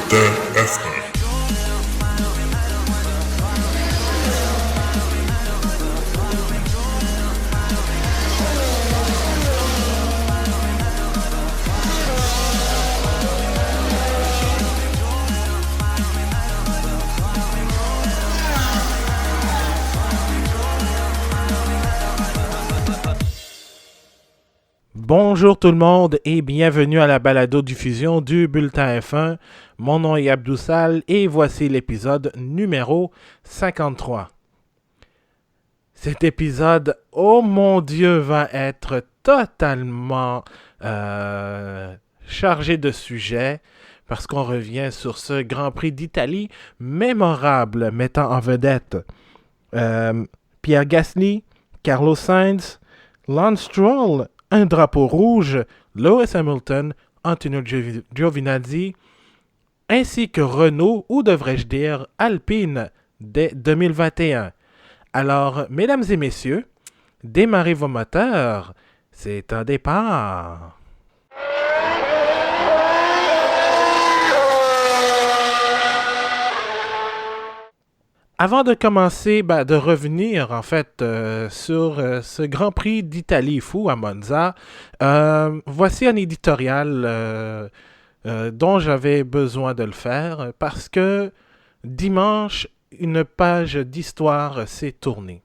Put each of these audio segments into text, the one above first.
TFR. Bonjour tout le monde et bienvenue à la balado-diffusion du Bulletin F1. Mon nom est Abdoussal et voici l'épisode numéro 53. Cet épisode, oh mon Dieu, va être totalement chargé de sujets parce qu'on revient sur ce Grand Prix d'Italie mémorable mettant en vedette Pierre Gasly, Carlos Sainz, Lance Stroll, un drapeau rouge, Lewis Hamilton, Antonio Giovinazzi, ainsi que Renault, ou devrais-je dire Alpine, dès 2021. Alors, mesdames et messieurs, démarrez vos moteurs, c'est un départ. Avant de commencer, de revenir en fait sur ce Grand Prix d'Italie fou à Monza, voici un éditorial dont j'avais besoin de le faire parce que dimanche, une page d'histoire s'est tournée.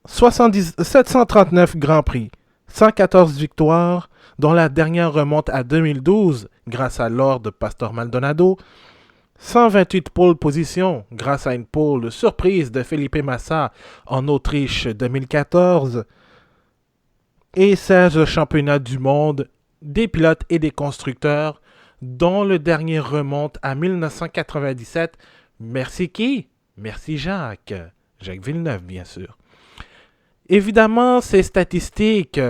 739 Grands Prix, 114 victoires, dont la dernière remonte à 2012 grâce à Lord Pastor Maldonado, 128 pole positions grâce à une pole surprise de Felipe Massa en Autriche 2014 et 16 championnats du monde des pilotes et des constructeurs dont le dernier remonte à 1997. Merci qui? Merci Jacques. Jacques Villeneuve, bien sûr. Évidemment, ces statistiques,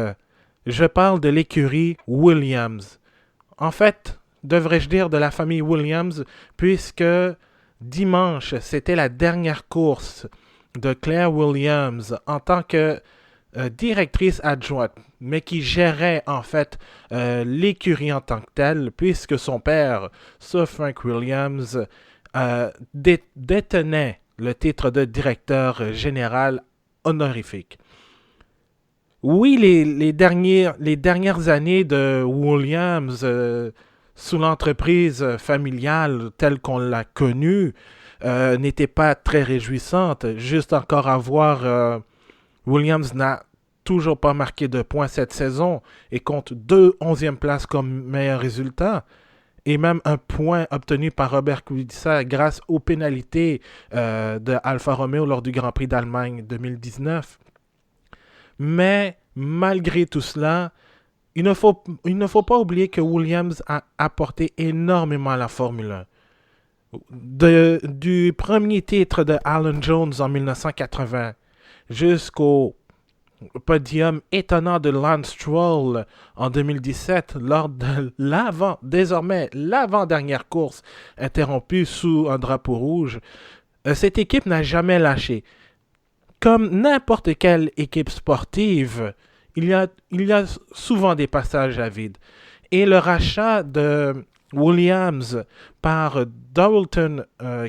je parle de l'écurie Williams. En fait, devrais-je dire de la famille Williams, puisque dimanche, c'était la dernière course de Claire Williams en tant que directrice adjointe, mais qui gérait en fait l'écurie en tant que telle, puisque son père, Sir Frank Williams, détenait le titre de directeur général honorifique. Oui, les dernières années de Williams sous l'entreprise familiale telle qu'on l'a connue n'était pas très réjouissante. Juste encore à voir, Williams n'a toujours pas marqué de points cette saison et compte 2 11e places comme meilleur résultat. Et même un point obtenu par Robert Kubica grâce aux pénalités de Alfa Romeo lors du Grand Prix d'Allemagne 2019. Mais malgré tout cela, il ne faut pas oublier que Williams a apporté énormément à la Formule 1. Du premier titre de Alan Jones en 1980 jusqu'au podium étonnant de Lance Stroll en 2017 lors de désormais l'avant-dernière course interrompue sous un drapeau rouge, cette équipe n'a jamais lâché. Comme n'importe quelle équipe sportive, il y a souvent des passages à vide. Et le rachat de Williams par Dorilton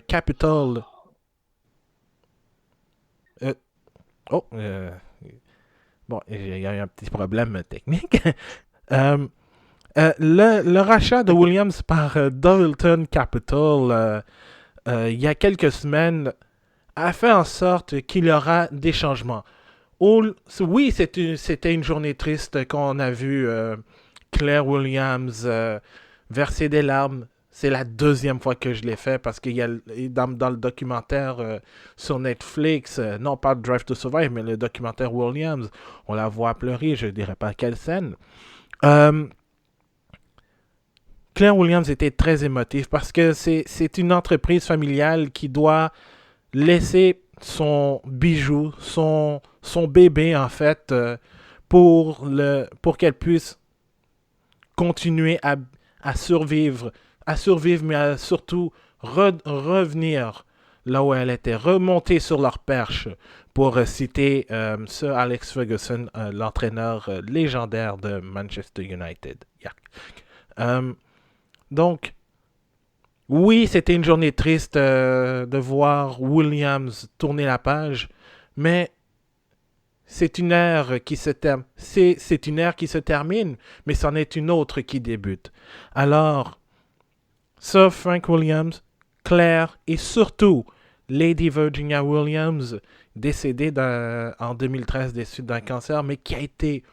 Capital... Bon, il y a eu un petit problème technique. Le rachat de Williams par Dorilton Capital il y a quelques semaines a fait en sorte qu'il y aura des changements. Oui, c'était une journée triste qu'on a vu Claire Williams verser des larmes. C'est la deuxième fois que je l'ai fait parce qu'il y a dans le documentaire sur Netflix, non pas Drive to Survive, mais le documentaire Williams, on la voit pleurer, je ne dirais pas quelle scène. Claire Williams était très émotive parce que c'est une entreprise familiale qui doit laisser son bijou, son bébé en fait, pour qu'elle puisse continuer à survivre, mais à surtout revenir là où elle était, remonter sur leur perche, pour citer Sir Alex Ferguson, l'entraîneur légendaire de Manchester United. Donc, Oui, c'était une journée triste de voir Williams tourner la page, mais c'est une ère qui se termine. C'est une ère qui se termine, mais c'en est une autre qui débute. Alors, Sir Frank Williams, Claire et surtout Lady Virginia Williams, décédée en 2013 des suites d'un cancer, mais qui a été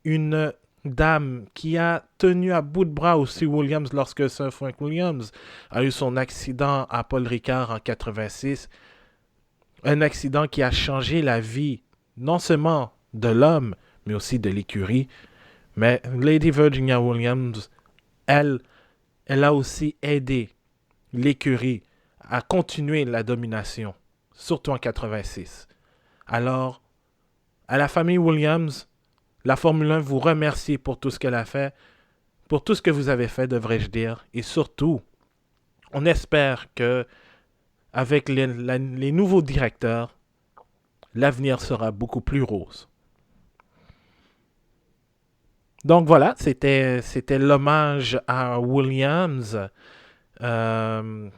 une dame qui a tenu à bout de bras aussi Williams lorsque Sir Frank Williams a eu son accident à Paul Ricard en 86. Un accident qui a changé la vie non seulement de l'homme, mais aussi de l'écurie. Mais Lady Virginia Williams, elle, elle a aussi aidé l'écurie à continuer la domination, surtout en 86. Alors, à la famille Williams, la Formule 1 vous remercie pour tout ce qu'elle a fait, pour tout ce que vous avez fait, devrais-je dire, et surtout, on espère que avec les nouveaux directeurs, l'avenir sera beaucoup plus rose. Donc voilà, c'était l'hommage à Williams. Euh,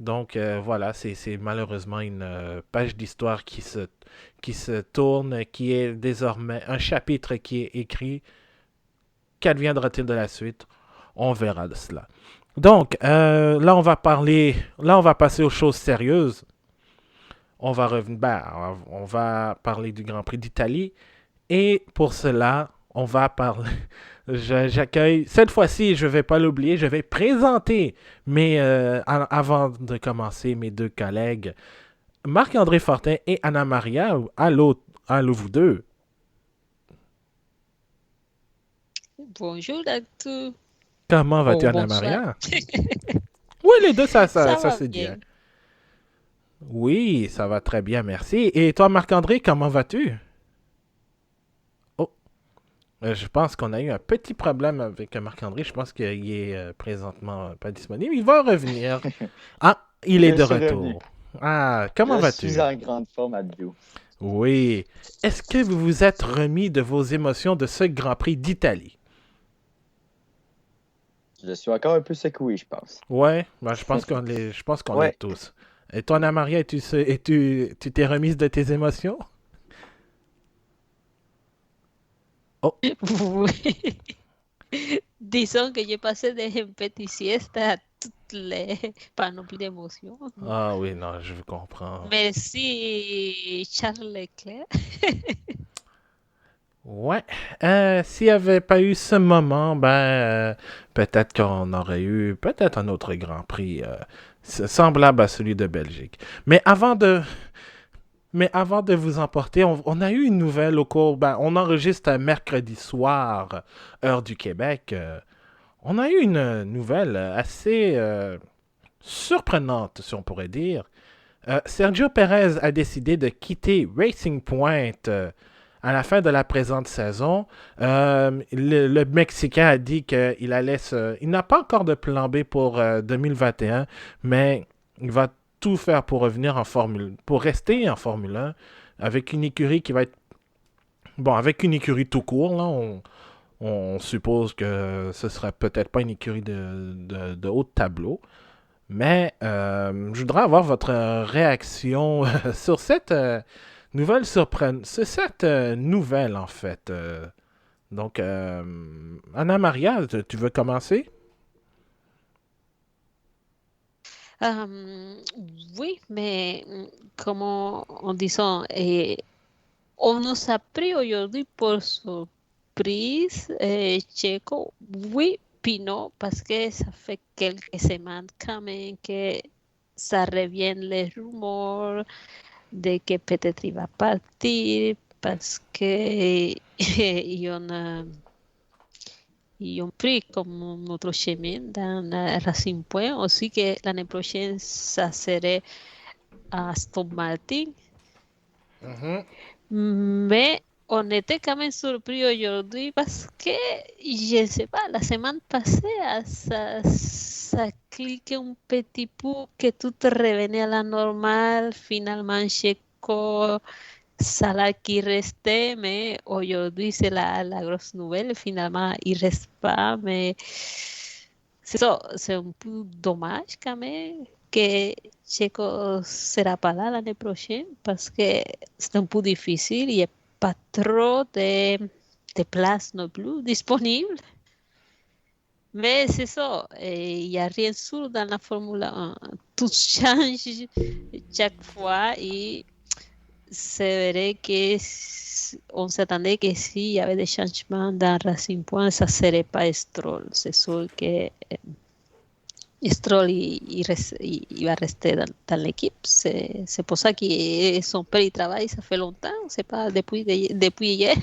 voilà, c'est malheureusement une page d'histoire qui se tourne, qui est désormais un chapitre qui est écrit. Qu'adviendra-t-il de la suite? On verra de cela. Donc, là, on va passer aux choses sérieuses. On va parler du Grand Prix d'Italie. Et pour cela, on va parler. J'accueille. Cette fois-ci, je ne vais pas l'oublier, je vais présenter avant de commencer mes deux collègues, Marc-André Fortin et Anna Maria. Allô, vous deux. Bonjour à tous. Comment vas-tu, Oh, Anna bonsoir. Maria? Oui, les deux, Ça ça va se dit, hein. bien. Oui, ça va très bien, merci. Et toi, Marc-André, comment vas-tu? Oh, je pense qu'on a eu un petit problème avec Marc-André. Je pense qu'il est présentement pas disponible. Il va revenir. Ah, il est Je de suis revenu. retour. Ah, comment Je suis vas-tu? en grande forme, Abdou. Oui. Est-ce que vous vous êtes remis de vos émotions de ce Grand Prix d'Italie? Je suis encore un peu secoué, je pense. Ouais, je pense qu'on Ouais. l'est tous. Et toi, Anna Maria, tu t'es remise de tes émotions? Oh, Oui. Disons que j'ai passé de petite sieste à toutes les panoplies d'émotions. ah oui, non, je vous comprends. Merci, Charles Leclerc. Ouais. S'il n'y avait pas eu ce moment, peut-être qu'on aurait eu peut-être un autre Grand Prix semblable à celui de Belgique. Mais avant de vous emporter, on a eu une nouvelle au cours. On enregistre un mercredi soir, heure du Québec. On a eu une nouvelle assez surprenante, si on pourrait dire. Sergio Perez a décidé de quitter Racing Point à la fin de la présente saison. Le Mexicain a dit qu'il allait se... Il n'a pas encore de plan B pour 2021, mais il va tout faire pour revenir pour rester en Formule 1 avec une écurie qui va être... Bon, avec une écurie tout court, là, on suppose que ce sera peut-être pas une écurie de haut de tableau. Mais je voudrais avoir votre réaction sur cette nouvelle surprenante. C'est cette nouvelle, en fait. Donc, Anna Maria, tu veux commencer? Euh, oui, mais como en disant, on nous a pris aujourd'hui pour surprise, Checo. Oui, puis non, parce que ça fait quelques semaines quand même que ça revient les rumeurs de que peut-être il va partir parce que ils ont pris comme notre chemin dans Racing Point. Aussi que l'année prochaine, ça serait à Aston Martin. Mhm. Mais on était quand même surpris aujourd'hui parce que, je ne sais pas, la semaine passée, ça cliquait un petit peu que tout revenait à la normale. Finalement, Checo, Salah qui restait, mais aujourd'hui, c'est la grosse nouvelle. Finalement, il ne reste pas, mais c'est ça, c'est un peu dommage quand même que Checo ne sera pas là l'année prochaine parce que c'est un peu difficile, il n'y a pas trop de places non plus disponibles. Mais c'est ça, il n'y a rien sûr dans la Formule 1. Tout change chaque fois et c'est vrai qu'on s'attendait que s'il y avait des changements dans Racing Point, ça ne serait pas Stroll. C'est sûr que Stroll il va rester dans l'équipe. C'est pour ça que son père il travaille, ça fait longtemps, c'est pas depuis hier.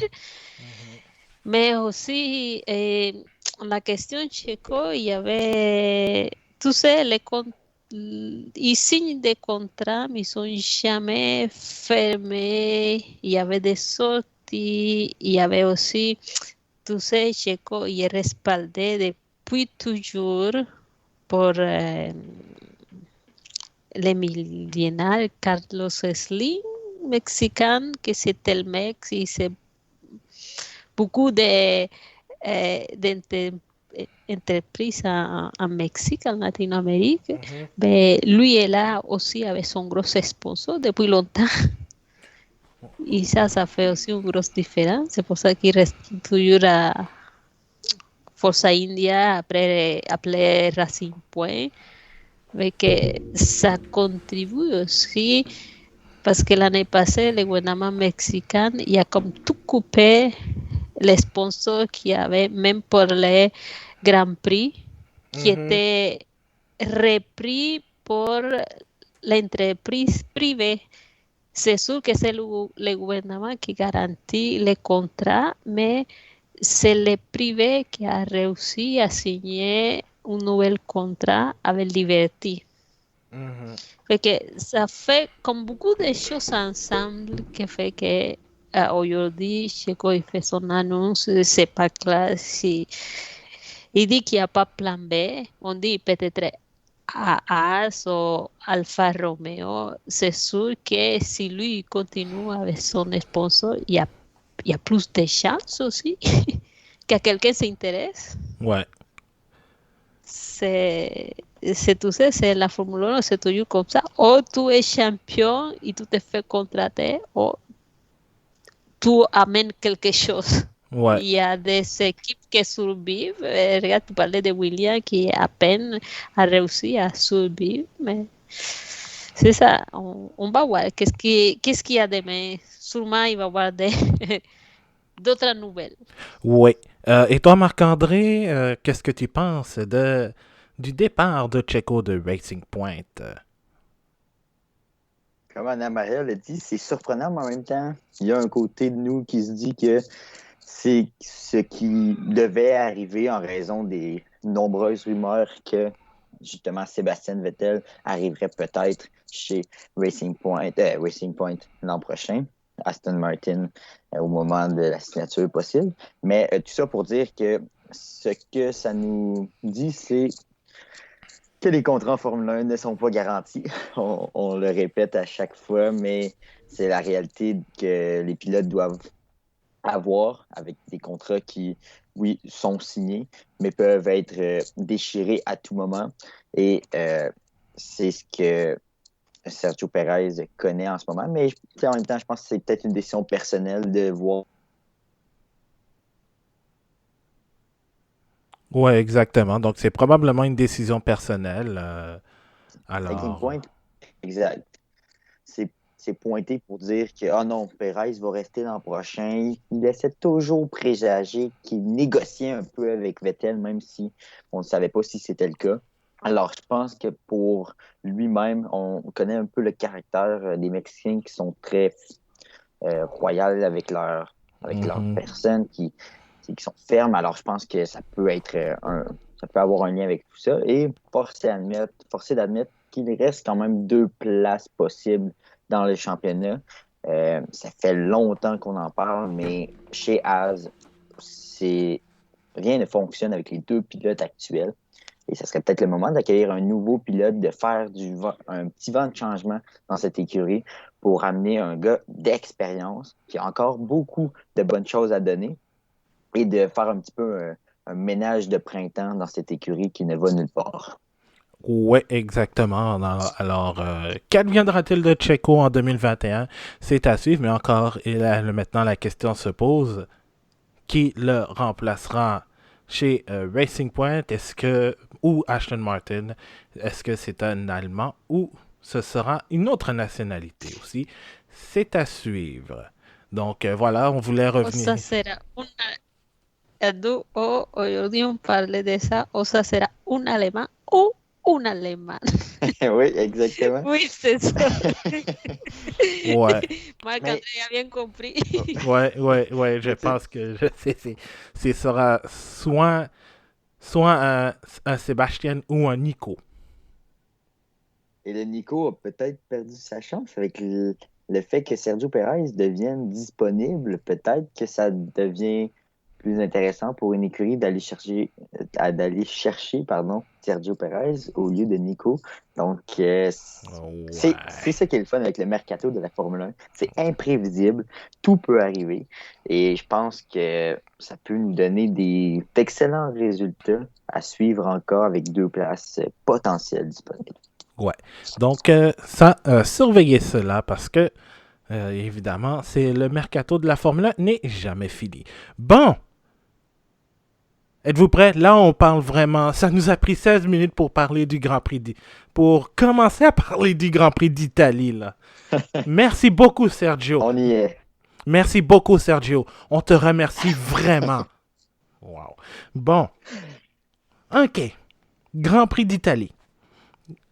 Mais aussi, la question Checo, il y avait, tu sais, ils signent des contrats, mais ils sont jamais fermés. Il y avait des sorties, il y avait aussi, tu sais, Checo, il est respaldé depuis toujours por le millonario Carlos Slim, mexicain, que c'est Telmex y c'est beaucoup d'entreprises en Mexique, en Latinoamérique. Mhm. Mais lui est là aussi avec son gros sponsor depuis longtemps. Et ça fait aussi une grosse différence. C'est pour ça qu'il reste toujours à Forza India après Racing Point. Mais que ça contribue aussi parce que l'année passée, le gouvernement mexicain, il a comme tout coupé les sponsors qu'il y avait, même pour les Grands Prix, qui Mhm. étaient repris par l'entreprise privée. C'est sûr que c'est le gouvernement qui garantit les contrats, mais c'est le privé qui a réussi à signer un nouvel contrat avec Liberty. Mhm. Fait que ça fait comme beaucoup de choses ensemble qui fait que aujourd'hui, Checo il fait son annonce, c'est pas clair si il dit qu'il n'y a pas plan B, on dit peut-être Haas ou Alfa Romeo. C'est sûr que si lui continue avec son sponsor, il y a plus de chances aussi que quelqu'un s'intéresse. Ouais. C'est, tu sais, c'est la Formule 1, c'est toujours comme ça. O tu es champion et tu te fais contrater, o tu amènes quelque chose. Ouais. Il y a des équipes qui survivent. Regarde, tu parlais de William qui à peine a réussi à survivre, mais c'est ça. On va voir qu'est-ce qu'il y a demain. Sûrement, il va y avoir d'autres nouvelles. Oui. Et toi, Marc-André, qu'est-ce que tu penses du départ de Checo de Racing Point? Comme Anna-Maria l'a dit, c'est surprenant, mais en même temps, il y a un côté de nous qui se dit que c'est ce qui devait arriver en raison des nombreuses rumeurs que justement Sébastien Vettel arriverait peut-être chez Racing Point l'an prochain, Aston Martin au moment de la signature possible. Mais tout ça pour dire que ce que ça nous dit, c'est que les contrats en Formule 1 ne sont pas garantis. On le répète à chaque fois, mais c'est la réalité que les pilotes doivent avoir avec des contrats qui, oui, sont signés, mais peuvent être déchirés à tout moment. Et c'est ce que Sergio Perez connaît en ce moment. Mais en même temps, je pense que c'est peut-être une décision personnelle de voir. Ouais, exactement. Donc, c'est probablement une décision personnelle. Racing Alors, Point, exact. C'est pointé pour dire que ah non, Perez va rester l'an prochain. Il essaie toujours présager qu'il négociait un peu avec Vettel, même si on ne savait pas si c'était le cas. Alors, je pense que pour lui-même, on connaît un peu le caractère des Mexicains qui sont très royaux avec leur mhm. personne, qui sont fermes. Alors, je pense que ça peut être ça peut avoir un lien avec tout ça. Et forcer d'admettre qu'il reste quand même 2 places possibles dans le championnat. Ça fait longtemps qu'on en parle, mais chez Haas, rien ne fonctionne avec les 2 pilotes actuels. Et ça serait peut-être le moment d'accueillir un nouveau pilote, de faire un petit vent de changement dans cette écurie pour amener un gars d'expérience qui a encore beaucoup de bonnes choses à donner et de faire un petit peu un ménage de printemps dans cette écurie qui ne va nulle part. Ouais, exactement. Alors, qu'adviendra-t-il de Checo en 2021? C'est à suivre, mais encore, et là, maintenant, la question se pose, qui le remplacera chez Racing Point? Ou Aston Martin? Est-ce que c'est un Allemand ou ce sera une autre nationalité aussi? C'est à suivre. Donc, voilà, on voulait O sea, revenir. será hoy on parle de ça, o sea, será un alemán ou un alemán. Oui, exactement. Oui, c'est ça. Ouais. Marc-André a bien compris. Ouais, je Mais tu sais, pense que ce sera soit un Sébastien ou un Nico. et le Nico a peut-être perdu sa chance avec le fait que Sergio Perez devienne disponible. Peut-être que ça devient plus intéressant pour une écurie d'aller chercher Sergio Perez au lieu de Nico. Donc, c'est Ouais. ça qui est le fun avec le mercato de la Formule 1. C'est imprévisible, tout peut arriver. Et je pense que ça peut nous donner d'excellents résultats à suivre encore avec 2 places potentielles disponibles. Ouais. Donc, surveillez cela parce que, évidemment, c'est le mercato de la Formule 1 n'est jamais fini. Bon, êtes-vous prêts? Là, on parle vraiment. Ça nous a pris 16 minutes pour parler du Grand Prix pour commencer à parler du Grand Prix d'Italie, là. Merci beaucoup, Sergio. On y est. Merci beaucoup, Sergio. On te remercie vraiment. Wow. Bon, OK. Grand Prix d'Italie.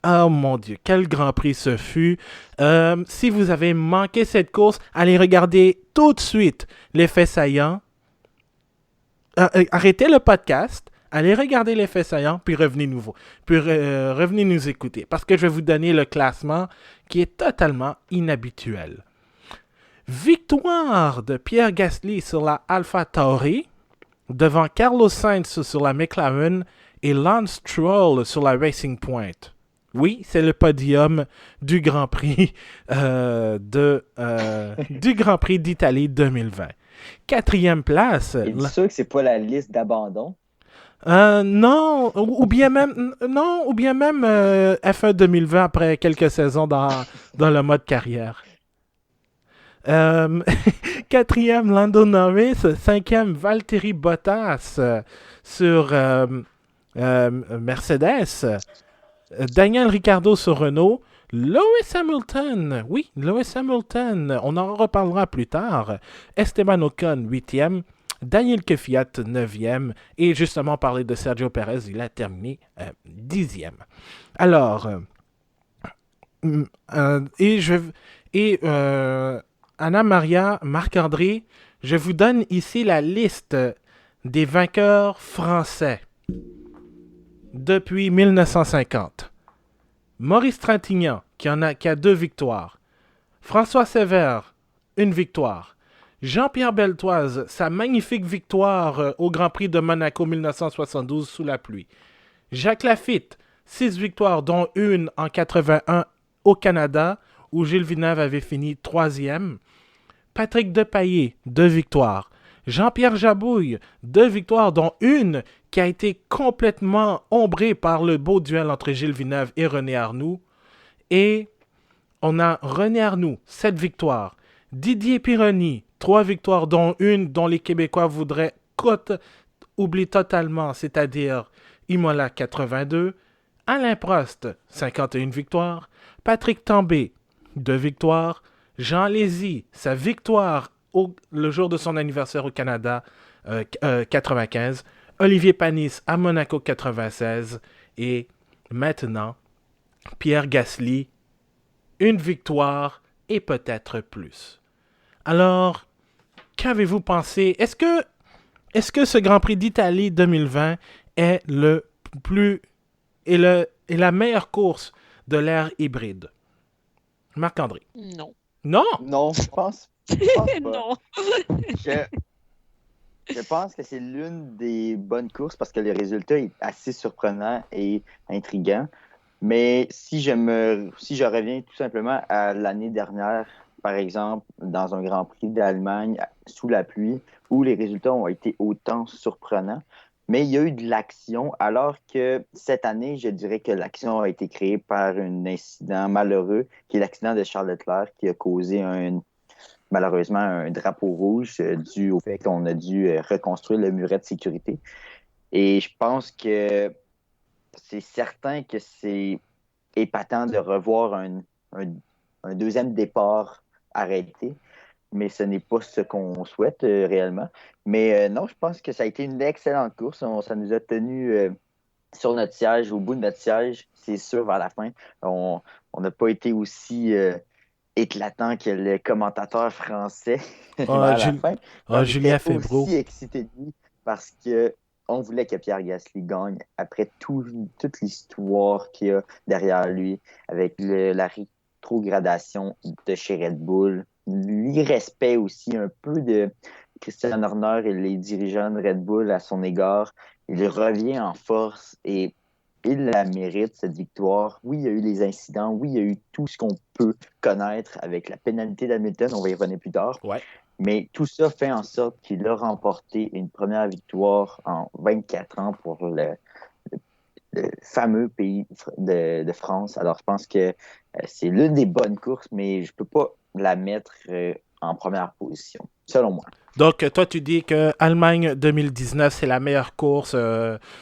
Oh mon Dieu, quel Grand Prix ce fut. Si vous avez manqué cette course, allez regarder tout de suite les faits saillants. Arrêtez le podcast, allez regarder les faits saillants, puis revenez nous écouter. Parce que je vais vous donner le classement qui est totalement inhabituel. Victoire de Pierre Gasly sur la Alpha Tauri, devant Carlos Sainz sur la McLaren et Lance Stroll sur la Racing Point. Oui, c'est le podium du Grand Prix du Grand Prix d'Italie 2020. Quatrième place. Es-tu sûr que c'est pas la liste d'abandon? Non, ou bien même F1 2020 après quelques saisons dans le mode carrière. Quatrième, Lando Norris. Cinquième, Valtteri Bottas sur Mercedes. Daniel Ricciardo sur Renault. Lewis Hamilton, oui, Lewis Hamilton, on en reparlera plus tard. Esteban Ocon, 8e. Daniel Kvyat, 9e. Et justement, parler de Sergio Perez, il a terminé 10e. Alors, Anna Maria, Marc-André, je vous donne ici la liste des vainqueurs français depuis 1950. Maurice Trintignant, qui a 2 victoires. François Sévère, 1 victoire. Jean-Pierre Beltoise, sa magnifique victoire au Grand Prix de Monaco 1972 sous la pluie. Jacques Lafitte, 6 victoires, dont 1 en 81 au Canada, où Gilles Villeneuve avait fini 3e. Patrick Depailler, 2 victoires. Jean-Pierre Jabouille, 2 victoires, dont 1 qui a été complètement ombrée par le beau duel entre Gilles Villeneuve et René Arnoux. Et on a René Arnoux, 7 victoires. Didier Pironi, 3 victoires, dont 1 dont les Québécois voudraient oublier totalement, c'est-à-dire Imola 82. Alain Prost, 51 victoires. Patrick Tambay, 2 victoires. Jean Lézy, sa victoire le jour de son anniversaire au Canada, 95. Olivier Panis à Monaco 96. Et maintenant, Pierre Gasly, 1 victoire et peut-être plus. Alors, qu'avez-vous pensé? Est-ce que ce Grand Prix d'Italie 2020 est la meilleure course de l'ère hybride? Marc-André. Non. Non! Non, je pense pas. Non. Je, je pense que c'est l'une des bonnes courses parce que le résultat est assez surprenant et intriguant. Mais si je reviens tout simplement à l'année dernière, par exemple, dans un Grand Prix d'Allemagne sous la pluie, où les résultats ont été autant surprenants, mais il y a eu de l'action, alors que cette année, je dirais que l'action a été créée par un incident malheureux, qui est l'accident de Charles Leclerc, qui a causé malheureusement un drapeau rouge dû au fait qu'on a dû reconstruire le muret de sécurité. Et je pense que c'est certain que c'est épatant de revoir un deuxième départ arrêté, mais ce n'est pas ce qu'on souhaite réellement. Mais non, je pense que ça a été une excellente course. Ça nous a tenus sur notre siège, au bout de notre siège, c'est sûr, vers la fin. On n'a pas été aussi éclatant que le commentateur français Ah, vers la fin. ah, On Julien était Febvreau. aussi excités de lui parce que on voulait que Pierre Gasly gagne après toute l'histoire qu'il y a derrière lui, avec la rétrogradation de chez Red Bull, l'irrespect aussi un peu de Christian Horner et les dirigeants de Red Bull à son égard. Il revient en force et il la mérite, cette victoire. Oui, il y a eu les incidents. Oui, il y a eu tout ce qu'on peut connaître avec la pénalité d'Hamilton. On va y revenir plus tard. Ouais. Mais tout ça fait en sorte qu'il a remporté une première victoire en 24 ans pour le fameux pays de France. Alors, je pense que c'est l'une des bonnes courses, mais je ne peux pas la mettre en première position, selon moi. Donc, toi, tu dis que Allemagne 2019, c'est la meilleure course,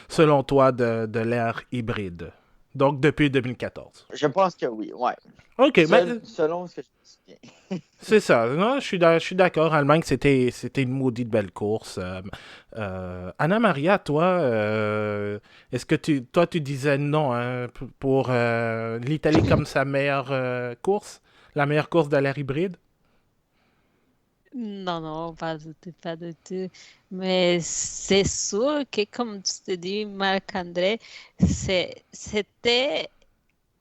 selon toi, de l'ère hybride. Donc, depuis 2014. Je pense que oui, ouais. OK, mais Selon ce que je me souviens. c'est ça. Non, je suis d'accord. Allemagne, c'était une maudite belle course. Anna Maria, toi, est-ce que toi, tu disais non hein, pour l'Italie comme sa meilleure course? La meilleure course de l'ère hybride? Non, non, pas du tout, pas du tout. Mais c'est sûr que, comme tu te dis, Marc-André, c'était,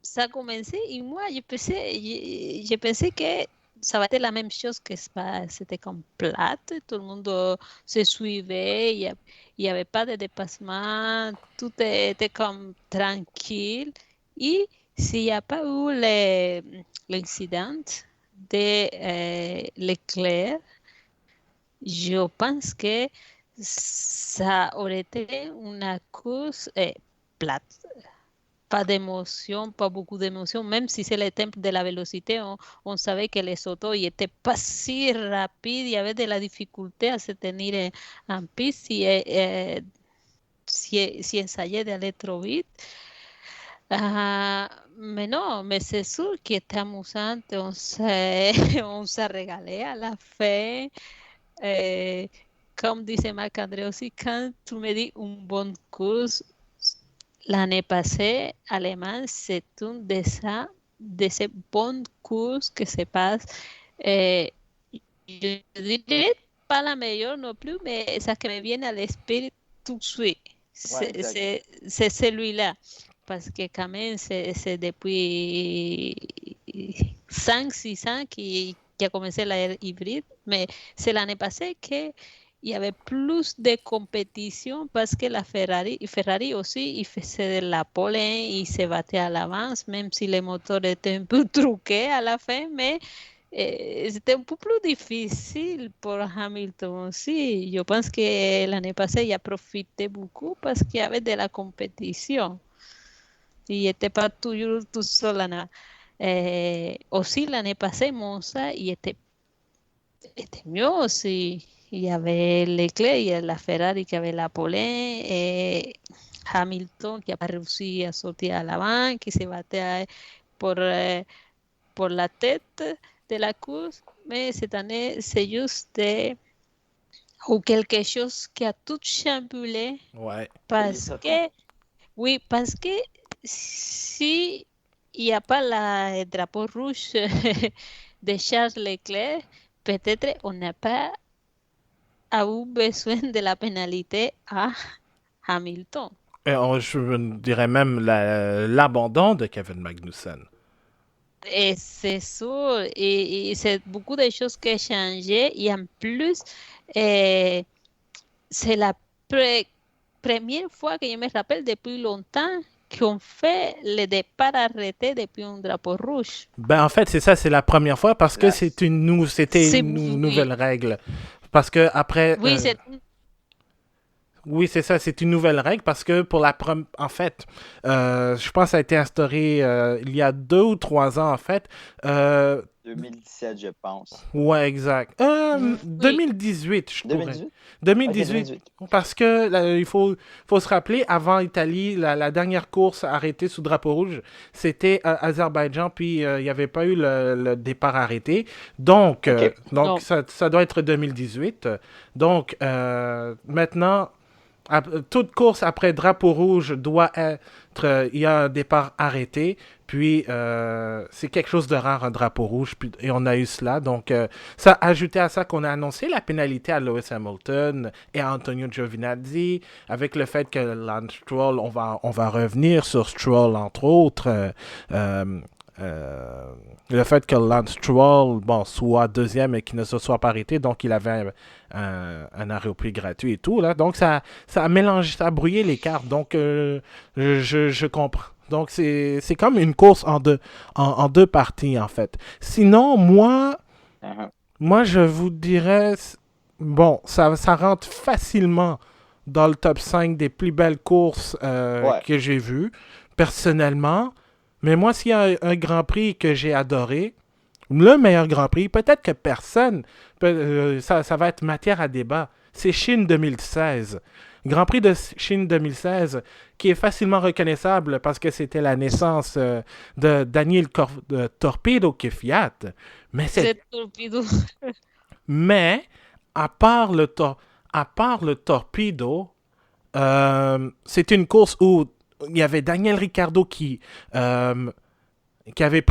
ça a commencé et moi, je pensais que ça va être la même chose que c'était comme plate, tout le monde se suivait, il n'y avait pas de dépassement, tout était comme tranquille. Et s'il n'y a pas eu l'incident de Leclerc, je pense que ça aurait été une course plate. Pas d'émotion, pas beaucoup d'émotion, même si c'est le temple de la vélocité, on savait que les autos n'étaient pas si rapides, il y avait de la difficulté à se tenir en piste si ensayait d'aller trop vite. Mais non, mais c'est sûr qu'il était amusant, on s'est régalé à la fin. Comme disait Marc-André aussi, quand tu me dis une bonne course, l'année passée, Allemagne, c'est une de ces bonnes courses que se passe. Je dirais pas la meilleure non plus, mais ça qui me vient à l'esprit tout de suite, c'est celui-là. Parce que quand même, c'est depuis 5-6 ans qui a commencé l'ère hybride, mais c'est l'année passée qu'il y avait plus de compétition parce que Ferrari aussi, il faisait de la pole, il se battait à l'avance, même si les moteurs étaient un peu truqués à la fin, mais c'était un peu plus difficile pour Hamilton aussi. Je pense que l'année passée, il a profité beaucoup parce qu'il y avait de la compétition. Il n'était pas toujours tout seul. Aussi, l'année passée, Monza, il était mieux aussi. Il y avait Leclerc, il y avait la Ferrari qui avait la pole, et Hamilton qui n'a pas réussi à sortir à l'avant, qui se battait pour la tête de la course. Mais cette année, c'est juste ou quelque chose qui a tout chamboulé. Ouais. Parce que, oui, parce que si il n'y a pas le drapeau rouge de Charles Leclerc, peut-être on n'a pas eu besoin de la pénalité à Hamilton. Et je dirais même l'abandon de Kevin Magnussen. Et c'est sûr, et c'est beaucoup de choses qui ont changé, et en plus, c'est la première fois que je me rappelle depuis longtemps qu'on fait le départ arrêté depuis un drapeau rouge. Ben, en fait, c'est ça, c'est la première fois parce que c'était une nouvelle règle. Parce que après. Oui, Oui, c'est ça, c'est une nouvelle règle parce que en fait, je pense que ça a été instauré il y a 2 ou 3 ans en fait. Euh, 2017, je pense. ouais, exact. Oui, 2018, je pourrais. 2018? Ok, 2018, 2018. parce que là, il faut se rappeler, avant Italie, la dernière course arrêtée sous drapeau rouge, c'était Azerbaïdjan, puis il n'y avait pas eu le départ arrêté. Ok. Donc non. ça doit être 2018. Donc, maintenant, toute course après drapeau rouge doit être. Il y a un départ arrêté. Puis, c'est quelque chose de rare, un drapeau rouge. Et on a eu cela. Donc, ça, ajouté à ça qu'on a annoncé la pénalité à Lewis Hamilton et à Antonio Giovinazzi, avec le fait que Lance Stroll, on va revenir sur Stroll, entre autres. Euh, euh, le fait que Lance Stroll, bon, soit deuxième et qu'il ne se soit pas arrêté, donc il avait un arrêt au prix gratuit et tout, là. Donc, ça a mélangé, ça a brouillé les cartes. Donc, je comprends. Donc, c'est comme une course en deux parties, en fait. Sinon, Uh-huh. moi je vous dirais, bon, ça rentre facilement dans le top 5 des plus belles courses Ouais. que j'ai vues, personnellement. Mais moi, s'il y a un Grand Prix que j'ai adoré, le meilleur Grand Prix, peut-être que personne, ça va être matière à débat, c'est Chine 2016. Grand Prix de Chine 2016, qui est facilement reconnaissable parce que c'était la naissance de Daniel Torpedo Kvyat. Mais, C'est torpedo. mais à part le Torpedo, c'est une course où il y avait Daniel Ricciardo euh, qui avait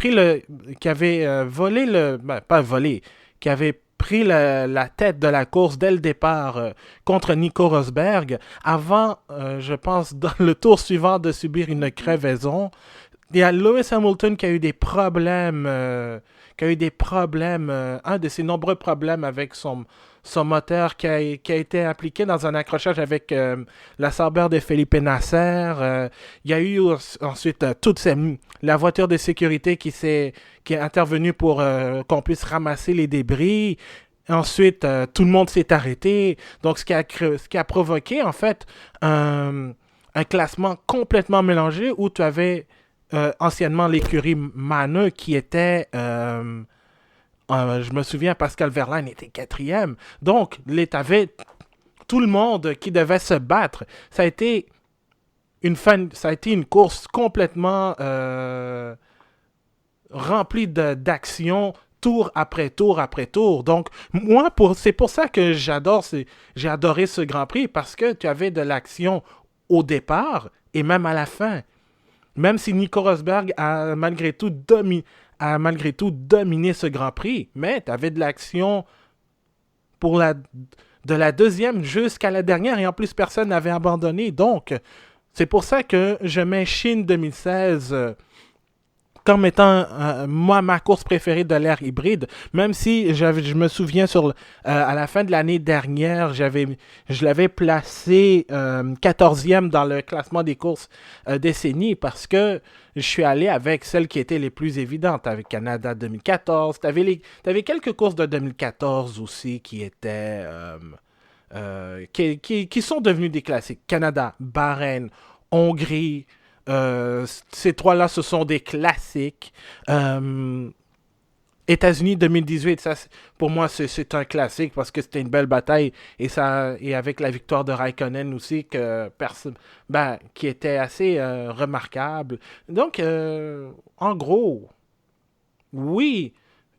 qui avait volé pas volé, qui avait pris la tête de la course dès le départ contre Nico Rosberg, avant, je pense, dans le tour suivant de subir une crevaison. Il y a Lewis Hamilton qui a eu des problèmes, un de ses nombreux problèmes avec son moteur qui a été impliqué dans un accrochage avec la Sauber de Felipe Nasser. Il y a eu ensuite la voiture de sécurité qui est intervenue pour qu'on puisse ramasser les débris. Ensuite, tout le monde s'est arrêté. Donc, ce qui a provoqué, en fait, un classement complètement mélangé où tu avais anciennement l'écurie Maneux qui était je me souviens, Pascal Verlaine était quatrième. Donc, t'avais tout le monde qui devait se battre. Ça a été une course complètement remplie d'action, tour après tour après tour. Donc, moi, c'est pour ça que j'ai adoré ce Grand Prix, parce que tu avais de l'action au départ et même à la fin. Même si Nico Rosberg a malgré tout dominé ce Grand Prix, mais tu avais de l'action de la deuxième jusqu'à la dernière, et en plus personne n'avait abandonné. Donc, c'est pour ça que je mets Chine 2016 comme étant moi ma course préférée de l'ère hybride, même si je me souviens à la fin de l'année dernière, je l'avais placé 14e dans le classement des courses décennies, parce que je suis allé avec celles qui étaient les plus évidentes, avec Canada 2014. T'avais quelques courses de 2014 aussi qui étaient qui sont devenues des classiques. Canada, Bahreïn, Hongrie. Ces trois-là, ce sont des classiques. États-Unis 2018, pour moi, c'est un classique parce que c'était une belle bataille, et avec la victoire de Raikkonen aussi, qui était assez remarquable. Donc, en gros, oui,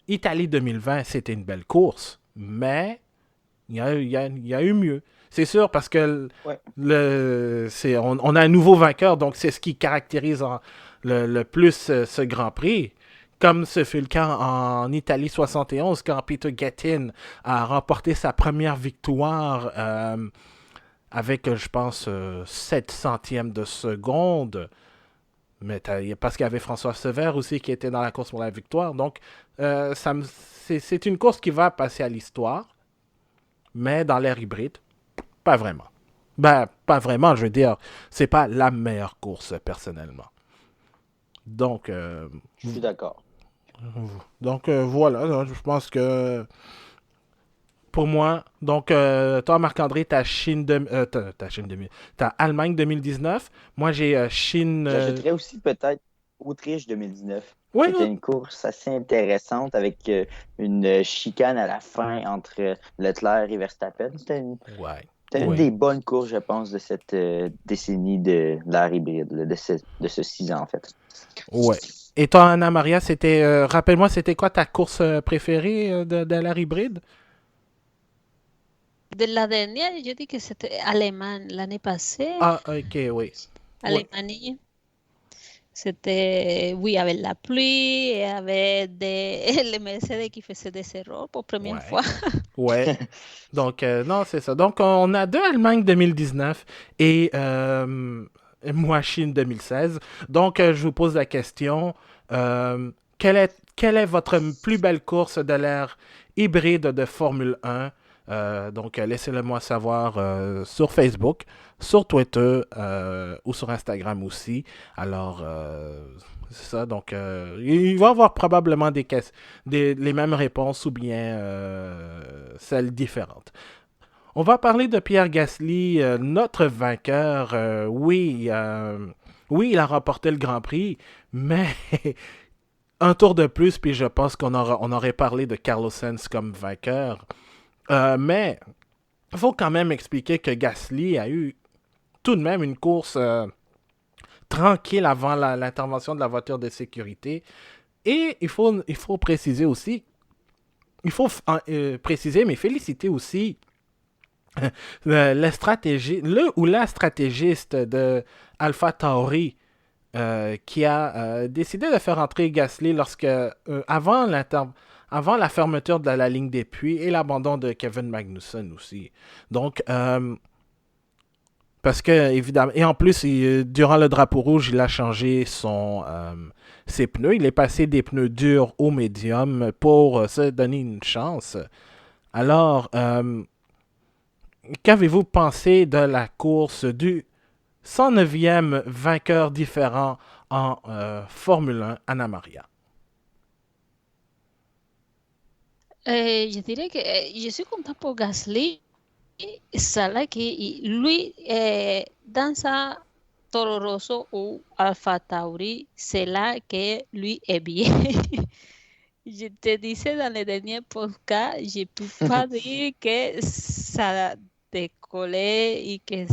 Italie 2020, c'était une belle course, mais il y a eu mieux. C'est sûr, parce que Ouais. on a un nouveau vainqueur, donc c'est ce qui caractérise le plus ce Grand Prix. Comme ce fut le cas en Italie 71, quand Peter Gettin a remporté sa première victoire avec, je pense, 7 centièmes de seconde. Mais parce qu'il y avait François Sever aussi qui était dans la course pour la victoire. Donc, c'est une course qui va passer à l'histoire, mais dans l'ère hybride, pas vraiment. Ben, pas vraiment, je veux dire, c'est pas la meilleure course, personnellement. Donc, Je suis d'accord. voilà, je pense que pour moi. Donc, toi, Marc-André, t'as t'as Allemagne 2019. Moi, j'ai Chine. J'ajouterais aussi peut-être Autriche 2019. Oui, C'était une course assez intéressante avec une chicane à la fin entre Leclerc et Verstappen. ouais, C'était une ouais. des bonnes courses, je pense, de cette décennie de l'ère hybride, là, de ce 6 ans, en fait. Ouais. Et toi, Anna Maria, rappelle-moi, c'était quoi ta course préférée de l'ère hybride? De la dernière, je dis que c'était Allemagne l'année passée. Ah, ok, oui. Oui, Allemagne, c'était, oui, avec la pluie, et avec les Mercedes qui faisaient des erreurs pour première ouais, fois. ouais. Donc, non, c'est ça. Donc, on a deux Allemagne 2019 et moi, Chine 2016. Donc, je vous pose la question, quelle est votre plus belle course de l'ère hybride de Formule 1? Donc, laissez-le moi savoir sur Facebook, sur Twitter ou sur Instagram aussi. Alors, c'est ça. Donc, il va y avoir probablement les mêmes réponses ou bien celles différentes. On va parler de Pierre Gasly, notre vainqueur. Oui, il a remporté le Grand Prix, mais un tour de plus, puis je pense on aurait parlé de Carlos Sainz comme vainqueur. Mais il faut quand même expliquer que Gasly a eu tout de même une course tranquille avant l'intervention de la voiture de sécurité. Et il faut préciser aussi, préciser, mais féliciter aussi la stratégiste de Alpha Tauri qui a décidé de faire entrer Gasly avant la fermeture de la ligne des puits et l'abandon de Kevin Magnussen aussi. Donc, parce que, évidemment, et en plus, durant le drapeau rouge, il a changé ses pneus. Il est passé des pneus durs aux médiums pour se donner une chance. Alors, qu'avez-vous pensé de la course du 109e vainqueur différent en Formule 1, Anna Maria? Je dirais que je suis content pour Gasly. C'est là que lui, dans sa Toro Rosso ou Alpha Tauri, c'est là que lui est bien. Je te disais dans le dernier podcast, je ne peux pas dire que ça décollait et que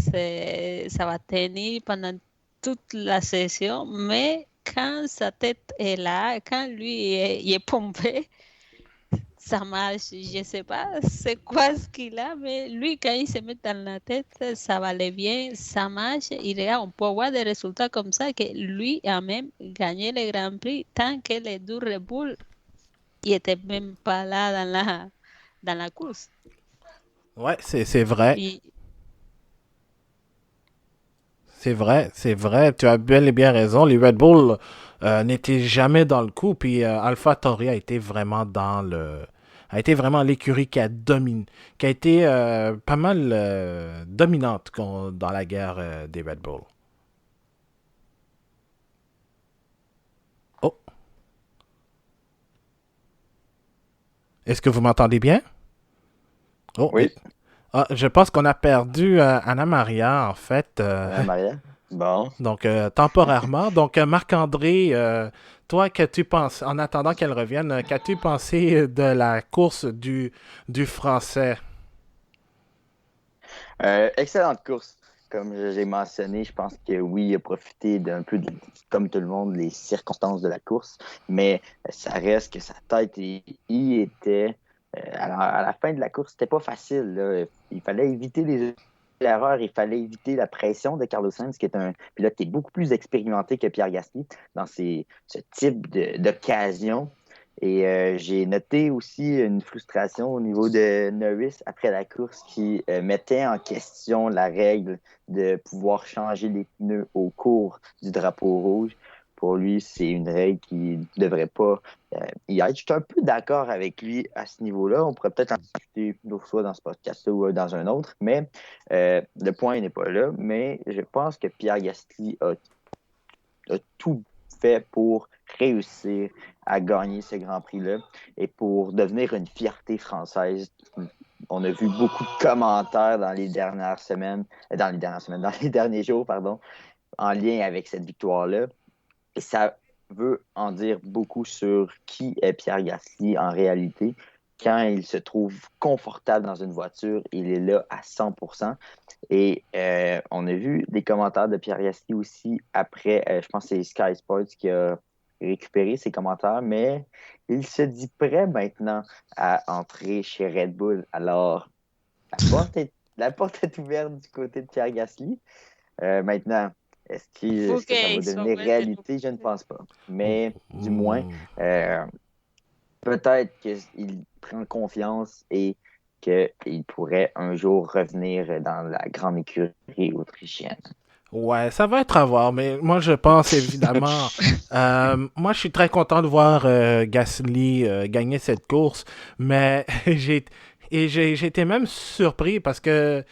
ça va tenir pendant toute la session, mais quand sa tête est là, quand lui il est pompé, ça marche. Je ne sais pas c'est quoi ce qu'il a, mais lui, quand il se met dans la tête, ça va aller bien, ça marche. Et regarde, on peut avoir des résultats comme ça, que lui a même gagné le Grand Prix tant que les deux Red Bull n'étaient même pas là dans la course. Ouais, c'est vrai. Et, C'est vrai. Tu as bel et bien raison. Les Red Bull n'étaient jamais dans le coup. Puis Alpha Tauri a été vraiment l'écurie qui a été pas mal dominante dans la guerre des Red Bull. Oh, est-ce que vous m'entendez bien? Oh, Oui, je pense qu'on a perdu Anna Maria, en fait. Maria. Bon. Donc, temporairement. Donc, Marc-André, toi, qu'as-tu pensé, en attendant qu'elle revienne, qu'as-tu pensé de la course du Français? Excellente course. Comme j'ai mentionné, je pense que oui, il a profité d'un peu, comme tout le monde, les circonstances de la course, mais ça reste que sa tête y était. À la fin de la course, c'était pas facile, là. Il fallait éviter les erreurs, il fallait éviter la pression de Carlos Sainz, qui est un pilote qui est beaucoup plus expérimenté que Pierre Gasly dans ce type d'occasion. Et j'ai noté aussi une frustration au niveau de Norris après la course qui mettait en question la règle de pouvoir changer les pneus au cours du drapeau rouge. Pour lui, c'est une règle qui ne devrait pas y être. Je suis un peu d'accord avec lui à ce niveau-là. On pourrait peut-être en discuter d'autres fois dans ce podcast ou dans un autre, mais le point n'est pas là. Mais je pense que Pierre Gasly a tout fait pour réussir à gagner ce Grand Prix-là et pour devenir une fierté française on a vu beaucoup de commentaires dans les derniers jours, pardon, en lien avec cette victoire-là. Et ça veut en dire beaucoup sur qui est Pierre Gasly en réalité. Quand il se trouve confortable dans une voiture, il est là à 100%. Et on a vu des commentaires de Pierre Gasly aussi après, je pense que c'est Sky Sports qui a récupéré ses commentaires, mais il se dit prêt maintenant à entrer chez Red Bull. Alors, la porte est ouverte du côté de Pierre Gasly. Maintenant, est-ce que ça va devenir réalité? Je ne pense pas. Mais du moins, peut-être qu'il prend confiance et qu'il pourrait un jour revenir dans la grande écurie autrichienne. Ouais, ça va être à voir, mais moi je pense évidemment, moi je suis très content de voir Gasly gagner cette course, mais j'étais même surpris parce que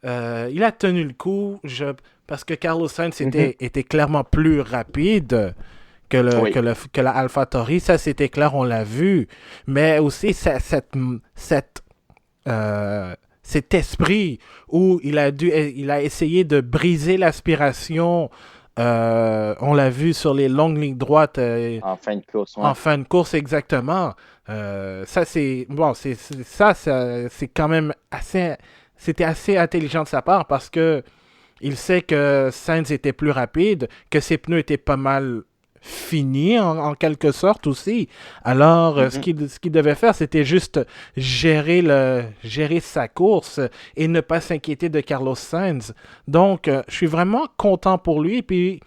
il a tenu le coup, parce que Carlos Sainz était clairement plus rapide que la AlphaTauri, ça c'était clair, on l'a vu, mais aussi cet esprit où il a essayé de briser l'aspiration. On l'a vu sur les longues lignes droites. En fin de course, ouais. En fin de course, exactement. Ça, c'est quand même c'était assez intelligent de sa part parce que il sait que Sainz était plus rapide, que ses pneus étaient pas mal fini en quelque sorte aussi. Alors, ce qu'il devait faire, c'était juste gérer sa course et ne pas s'inquiéter de Carlos Sainz. Donc, je suis vraiment content pour lui. Puis,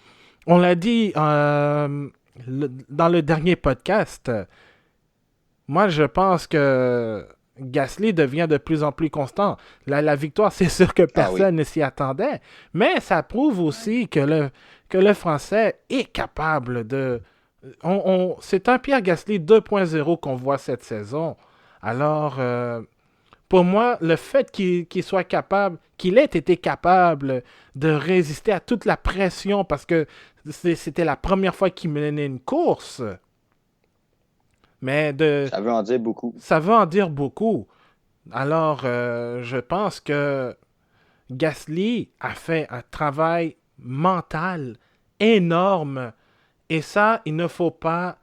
on l'a dit dans le dernier podcast, moi, je pense que Gasly devient de plus en plus constant. La victoire, c'est sûr que personne ne s'y attendait, mais ça prouve aussi que le Français est capable de... c'est un Pierre Gasly 2.0 qu'on voit cette saison. Alors, pour moi, le fait qu'il soit capable, qu'il ait été capable de résister à toute la pression, parce que c'était la première fois qu'il menait une course, mais ça veut en dire beaucoup. Ça veut en dire beaucoup. Alors, je pense que Gasly a fait un travail mental énorme. Et ça, il ne faut pas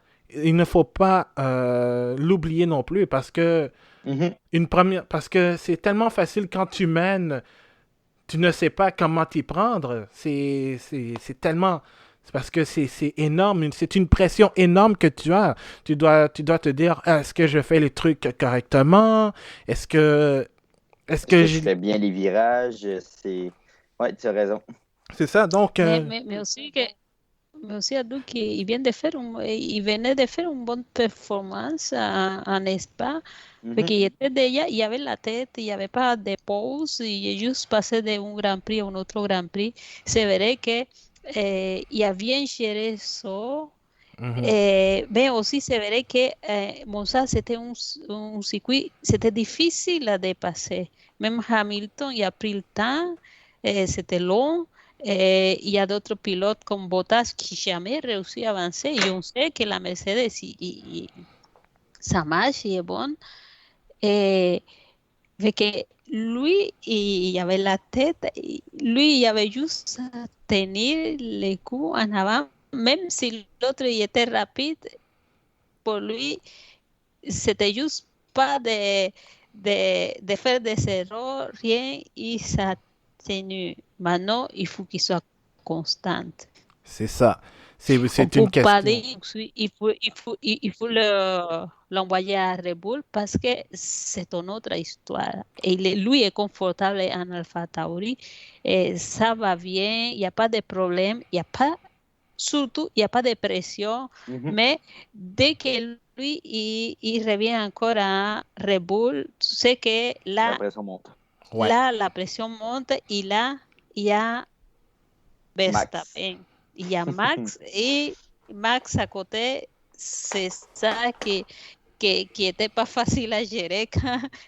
l'oublier non plus parce que parce que c'est tellement facile quand tu mènes, tu ne sais pas comment t'y prendre. C'est tellement... C'est parce que c'est énorme, c'est une pression énorme que tu as. Tu dois te dire, est-ce que je fais les trucs correctement? Est-ce que je fais bien les virages? Ouais, tu as raison. C'est ça, donc... Mais aussi a dit qu'il venait de faire une bonne performance en Spa, parce qu'il était déjà, il y avait la tête, il n'y avait pas de pause, il est juste passé d'un Grand Prix à un autre Grand Prix. C'est vrai que il a bien géré ça. Mais aussi, c'est vrai que Monza, c'était un circuit, c'était difficile à dépasser. Même Hamilton, il a pris le temps, c'était long. Il y a d'autres pilotes comme Bottas qui jamais réussi à avancer. Et on sait que la Mercedes, ça marche, il est bon. Mais que lui, il avait la tête, lui, il avait juste à tenir les coups en avant, même si l'autre il était rapide, pour lui, c'était juste pas de faire des erreurs, rien, et ça a tenu. Maintenant, il faut qu'il soit constant. C'est ça. C'est une question. Il faut l'envoyer à Red Bull parce que c'est une autre histoire. Et lui est confortable en AlphaTauri. Ça va bien, il n'y a pas de problème, surtout, il n'y a pas de pression. Mais dès que lui, il revient encore à Red Bull, tu sais que la pression monte. Ouais. Là, la pression monte et là, il y a Verstappen. Il y a Max et Max à côté, c'est ça qui était pas facile à gérer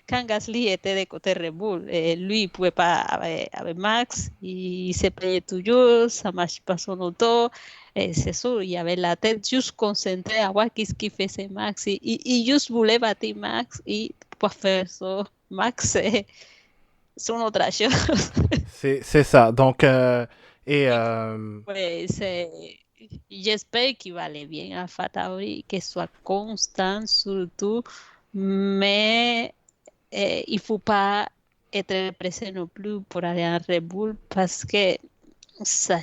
quand Gasly était de côté Red Bull. Lui, il pouvait pas avec Max, il se plaignait toujours, ça marche pas son auto. C'est sûr, il avait la tête juste concentrée à voir qu'est-ce qu'il faisait Max. Il juste voulait battre Max et pas faire ça. Max, c'est une autre chose. C'est ça. Donc, Ouais, j'espère qu'il va aller bien à Fataori, qu'il soit constant surtout, mais il ne faut pas être pressé non plus pour aller en Red Bull parce que ça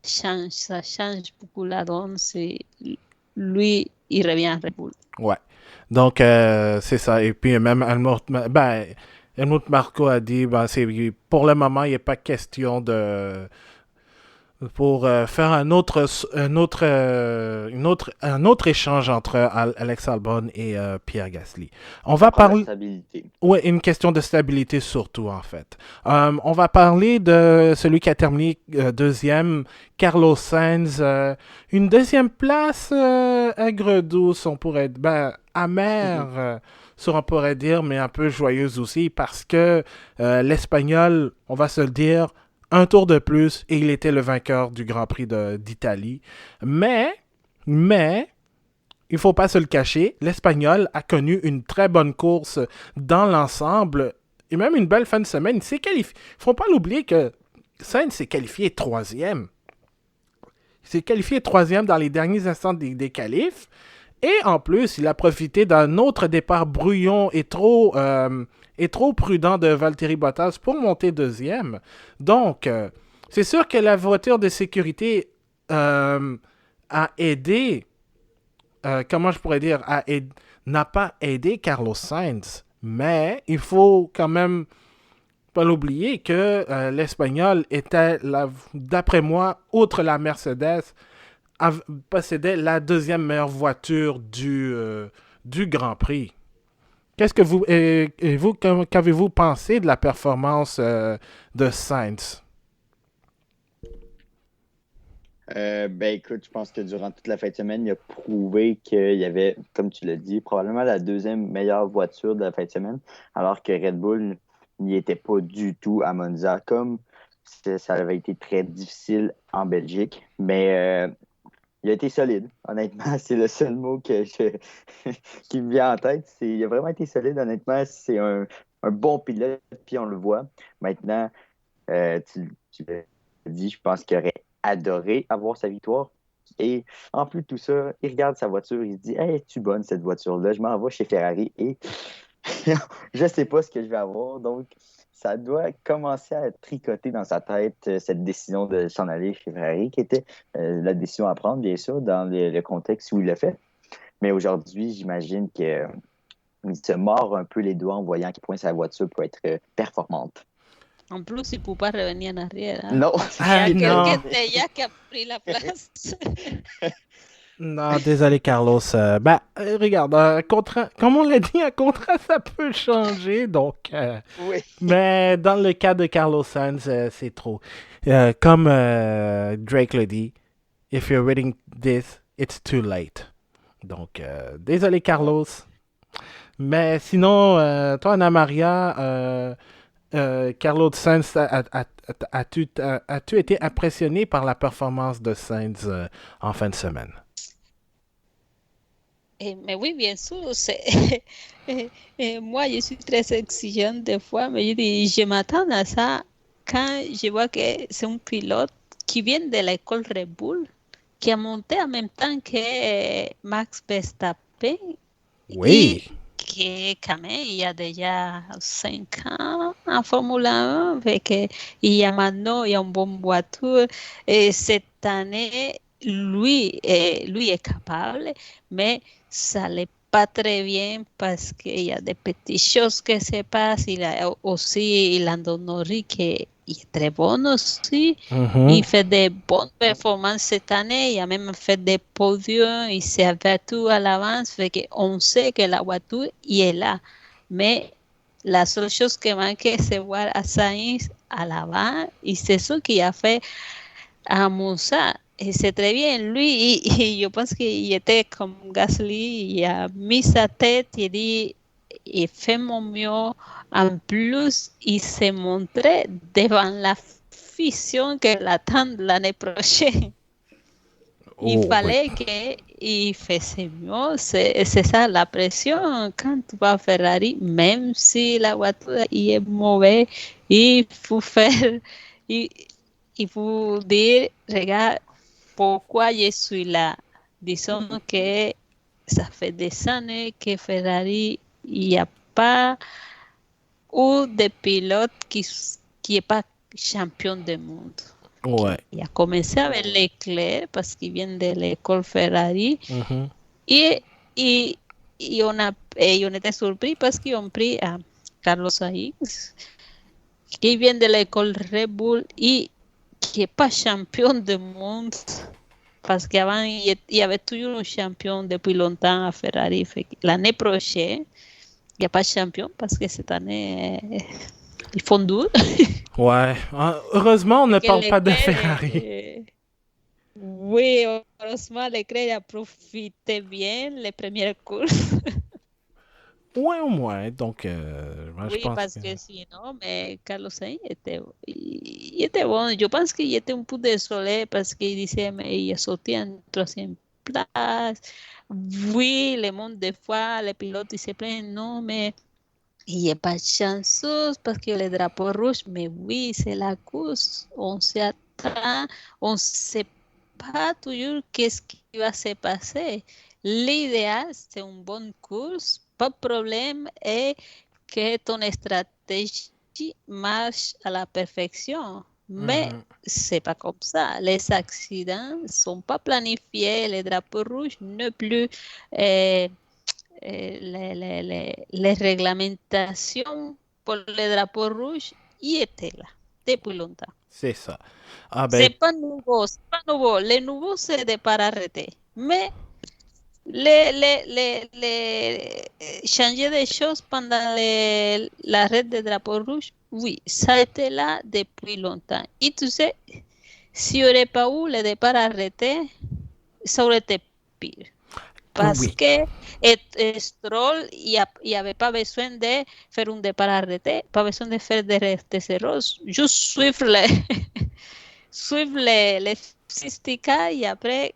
ça change beaucoup la donne si lui, il revient à Red Bull. ouais. Donc, c'est ça. Et puis, même Helmut Marko a dit, pour le moment, il n'est pas question de pour faire un autre échange entre Alex Albon et Pierre Gasly. On va parler. Stabilité. Oui, une question de stabilité surtout, en fait. On va parler de celui qui a terminé deuxième, Carlos Sainz. Une deuxième place aigre-douce, on pourrait dire. Amère, on pourrait dire, mais un peu joyeuse aussi, parce que l'Espagnol, on va se le dire, un tour de plus et il était le vainqueur du Grand Prix d'Italie. Mais, il ne faut pas se le cacher, l'Espagnol a connu une très bonne course dans l'ensemble et même une belle fin de semaine. Il s'est qualifié. Il ne faut pas l'oublier que Sainz s'est qualifié troisième. Il s'est qualifié troisième dans les derniers instants des qualifs. Et en plus, il a profité d'un autre départ brouillon et trop prudent de Valtteri Bottas pour monter deuxième. Donc, c'est sûr que la voiture de sécurité a aidé, comment je pourrais dire, n'a pas aidé Carlos Sainz. Mais il faut quand même pas l'oublier que l'Espagnol était, d'après moi, outre la Mercedes, possédait la deuxième meilleure voiture du Grand Prix. Qu'est-ce que vous qu'avez-vous pensé de la performance de Sainz? Écoute, je pense que durant toute la fin de semaine, il a prouvé qu'il y avait, comme tu l'as dit, probablement la deuxième meilleure voiture de la fin de semaine, alors que Red Bull n'y était pas du tout à Monza, comme ça avait été très difficile en Belgique. Mais il a été solide, honnêtement. C'est le seul mot qui me vient en tête. Il a vraiment été solide, honnêtement. C'est un bon pilote, puis on le voit. Maintenant, tu l'as dit, je pense qu'il aurait adoré avoir sa victoire. Et en plus de tout ça, il regarde sa voiture, il se dit « Hey, es-tu bonne cette voiture-là? Je m'en vais chez Ferrari et je ne sais pas ce que je vais avoir. » Donc, ça doit commencer à tricoter dans sa tête cette décision de s'en aller chez Ferrari, qui était la décision à prendre, bien sûr, dans le contexte où il l'a fait. Mais aujourd'hui, j'imagine qu'il se mord un peu les doigts en voyant à quel point sa voiture peut être performante. En plus, il ne peut pas revenir en arrière. Hein? Non. Il y a quelqu'un qui a pris la place. Non, désolé Carlos. Regarde, comme on l'a dit, un contrat, ça peut changer. Donc, oui. Mais dans le cas de Carlos Sainz, c'est trop. Comme Drake le dit, if you're reading this, it's too late. Donc, désolé Carlos. Mais sinon, toi, Anna Maria, Carlos Sainz, as-tu été impressionné par la performance de Sainz en fin de semaine? Mais oui, bien sûr. Moi, je suis très exigeante des fois, mais je m'attends à ça quand je vois que c'est un pilote qui vient de l'école Red Bull, qui a monté en même temps que Max Verstappen. Oui. Et quand même, il y a déjà 5 ans en Formule 1, il y a maintenant une bonne voiture. Et cette année, lui est capable, mais ça n'est pas très bien parce qu'il y a des petites choses qui se passent. Il y a aussi Lando Norris qui est très bon aussi. Il fait des bonnes performances cette année. Il a même fait des podiums. Il s'est abattu à l'avance. On sait que la voiture est là. Mais la seule chose qui manque, c'est voir à Sainz à l'avant. Et c'est ce qu'il a fait à Monza. Et c'est très bien. Lui, je pense qu'il était comme Gasly. Il a mis sa tête. Il dit, il fait mon mieux. En plus, il s'est montré devant la fission que l'attend l'année prochaine. Il Oh, oui. fallait qu'il fasse mieux. C'est ça la pression quand tu vas à Ferrari, même si la voiture est mauvaise, il faut faire, il, il faut dire, regarde, pourquoi je suis là. Disons que ça fait des années que Ferrari, il n'y a pas eu de pilote qui n'est pas champion du monde. Ouais. Il a commencé avec Leclerc parce qu'il vient de l'école Ferrari Mhm. et, et, et on était surpris parce qu'ils ont pris a Carlos Sainz qui vient de l'école Red Bull et qui n'est pas champion du monde parce qu'avant il y avait toujours un champion depuis longtemps à Ferrari. L'année prochaine, il n'y a pas de champion parce que cette année, ils font dur. Ouais. Heureusement, on ne Que parle pas de Leclerc Ferrari. oui, heureusement, Leclerc a profité bien les premières courses. Ouais, au moins. Donc, moi, je Oui, pense parce que... que sinon, mais Carlos Sainz il était bon. Je pense qu'il était un peu désolé parce qu'il disait, mais il a sauté en troisième place. Oui, le monde, des fois, les pilotes, ils se plaignent, non, mais il n'est pas chanceux parce que le drapeau rouge, mais oui, c'est la course. On s'attend, on ne sait pas toujours qu'est-ce qui va se passer. L'idéal, c'est une bonne course, pas de problème, et que ton stratégie marche à la perfection. Mais Mhm. c'est pas comme ça. Les accidents ne sont pas planifiés, les drapeaux rouges ne plus. euh, les réglementations pour le drapeau rouge y étaient là depuis longtemps. C'est ça. Ah ben, C'est pas nouveau, c'est pas nouveau. Le nouveau, c'est de pas arrêter. Mais changer des choses pendant l'arrêt de drapeau rouge, oui, ça a été là depuis longtemps. Et tu sais, s'il n'y aurait pas eu le départ arrêté, ça aurait été pire. Parce oui. que Stroll, il n'y avait pas besoin de faire un départ arrêté, pas besoin de faire des erreurs, juste suivre les statistiques et après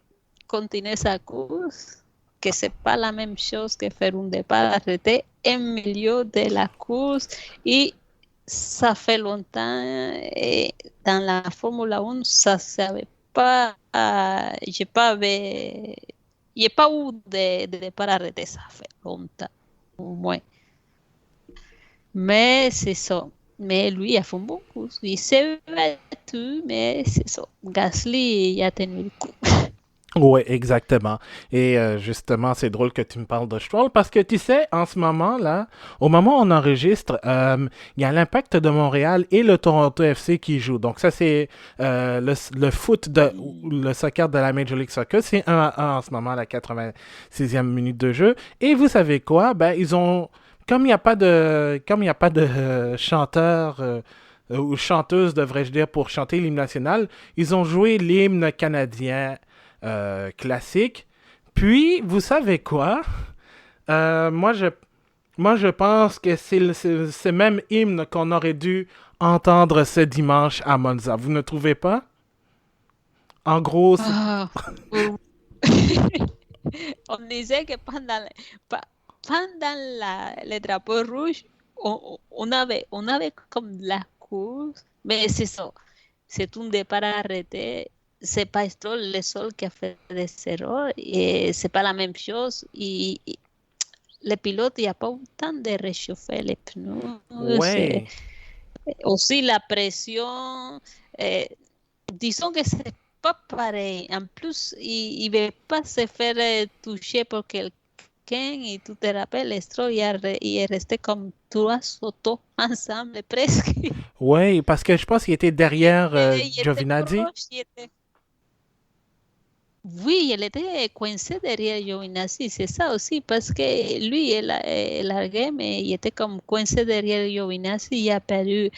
continuer sa course, que c'est pas la même chose que faire un départ arrêté en milieu de la course. Et ça fait longtemps, et dans la Formule 1, ça ne savait pas, j'ai pas vu, il n'y a pas eu de départ arrêté, ça fait longtemps, au moins. Mais c'est ça. Mais lui, il a fait un bon coup. Il s'est battu, mais c'est ça. Gasly, il a tenu le coup. Oui, exactement. Et justement, c'est drôle que tu me parles de Stroll parce que tu sais, en ce moment-là, au moment où on enregistre, il y a l'Impact de Montréal et le Toronto FC qui jouent. Donc ça, c'est le foot, ou le soccer de la Major League Soccer. C'est 1-1 en ce moment, la 86e minute de jeu. Et vous savez quoi? Ben, ils ont... Comme il n'y a pas de chanteur ou chanteuse, devrais-je dire, pour chanter l'hymne national, ils ont joué l'hymne canadien classique. Puis, vous savez quoi? Euh, moi, je, moi, je pense que c'est ce même hymne qu'on aurait dû entendre ce dimanche à Monza. Vous ne trouvez pas? En gros, Ah, on disait que pendant le drapeau rouge, on avait comme la course, mais c'est ça. C'est un départ arrêté. C'est pas Stroll le seul qui a fait des erreurs et c'est pas la même chose. Et le pilote, il n'y a pas eu le temps de réchauffer les pneus. ouais. Aussi la pression. eh, disons que c'est pas pareil. En plus, il ne veut pas se faire toucher por quelqu'un et tu te rappelles, Stroll, il est resté comme trois autos ensemble presque. Ouais, parce que je pense qu'il était derrière Il était Giovinazzi. proche, oui, il était coincé derrière Giovinazzi, c'est ça aussi, parce que lui, il largué, mais il était comme coincé derrière Giovinazzi, il a perdu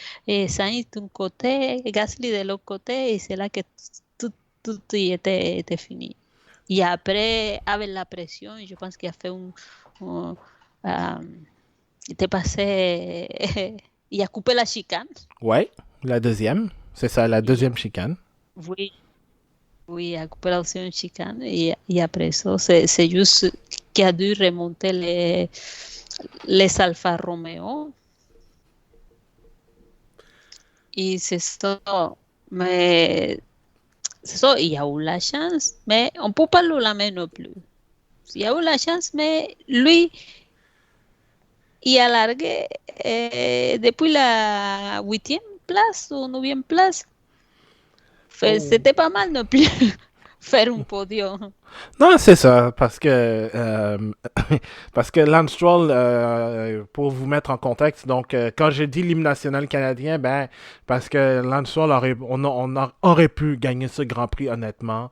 Sainz d'un côté, Gasly de l'autre côté, et c'est là que tout était fini. Et après, avec la pression, je pense qu'il a fait un, il était passé, il a coupé la chicane. Ouais, la deuxième. C'est ça, la Et, deuxième chicane. oui, Oui, a opération une chicane et après ça, c'est juste qu'il a dû remonter les Alfa Romeo. Et c'est ça. Mais c'est ça, il y a eu la chance, mais on ne peut pas le blâmer non plus. Il y a eu la chance, mais lui, il a largué depuis la 8e place ou 9e place. C'était pas mal non plus faire un podium. Non, c'est ça, parce que Lance Stroll, pour vous mettre en contexte, donc quand j'ai dit l'hymne national canadien, ben parce que Lance Stroll aurait pu gagner ce Grand Prix honnêtement.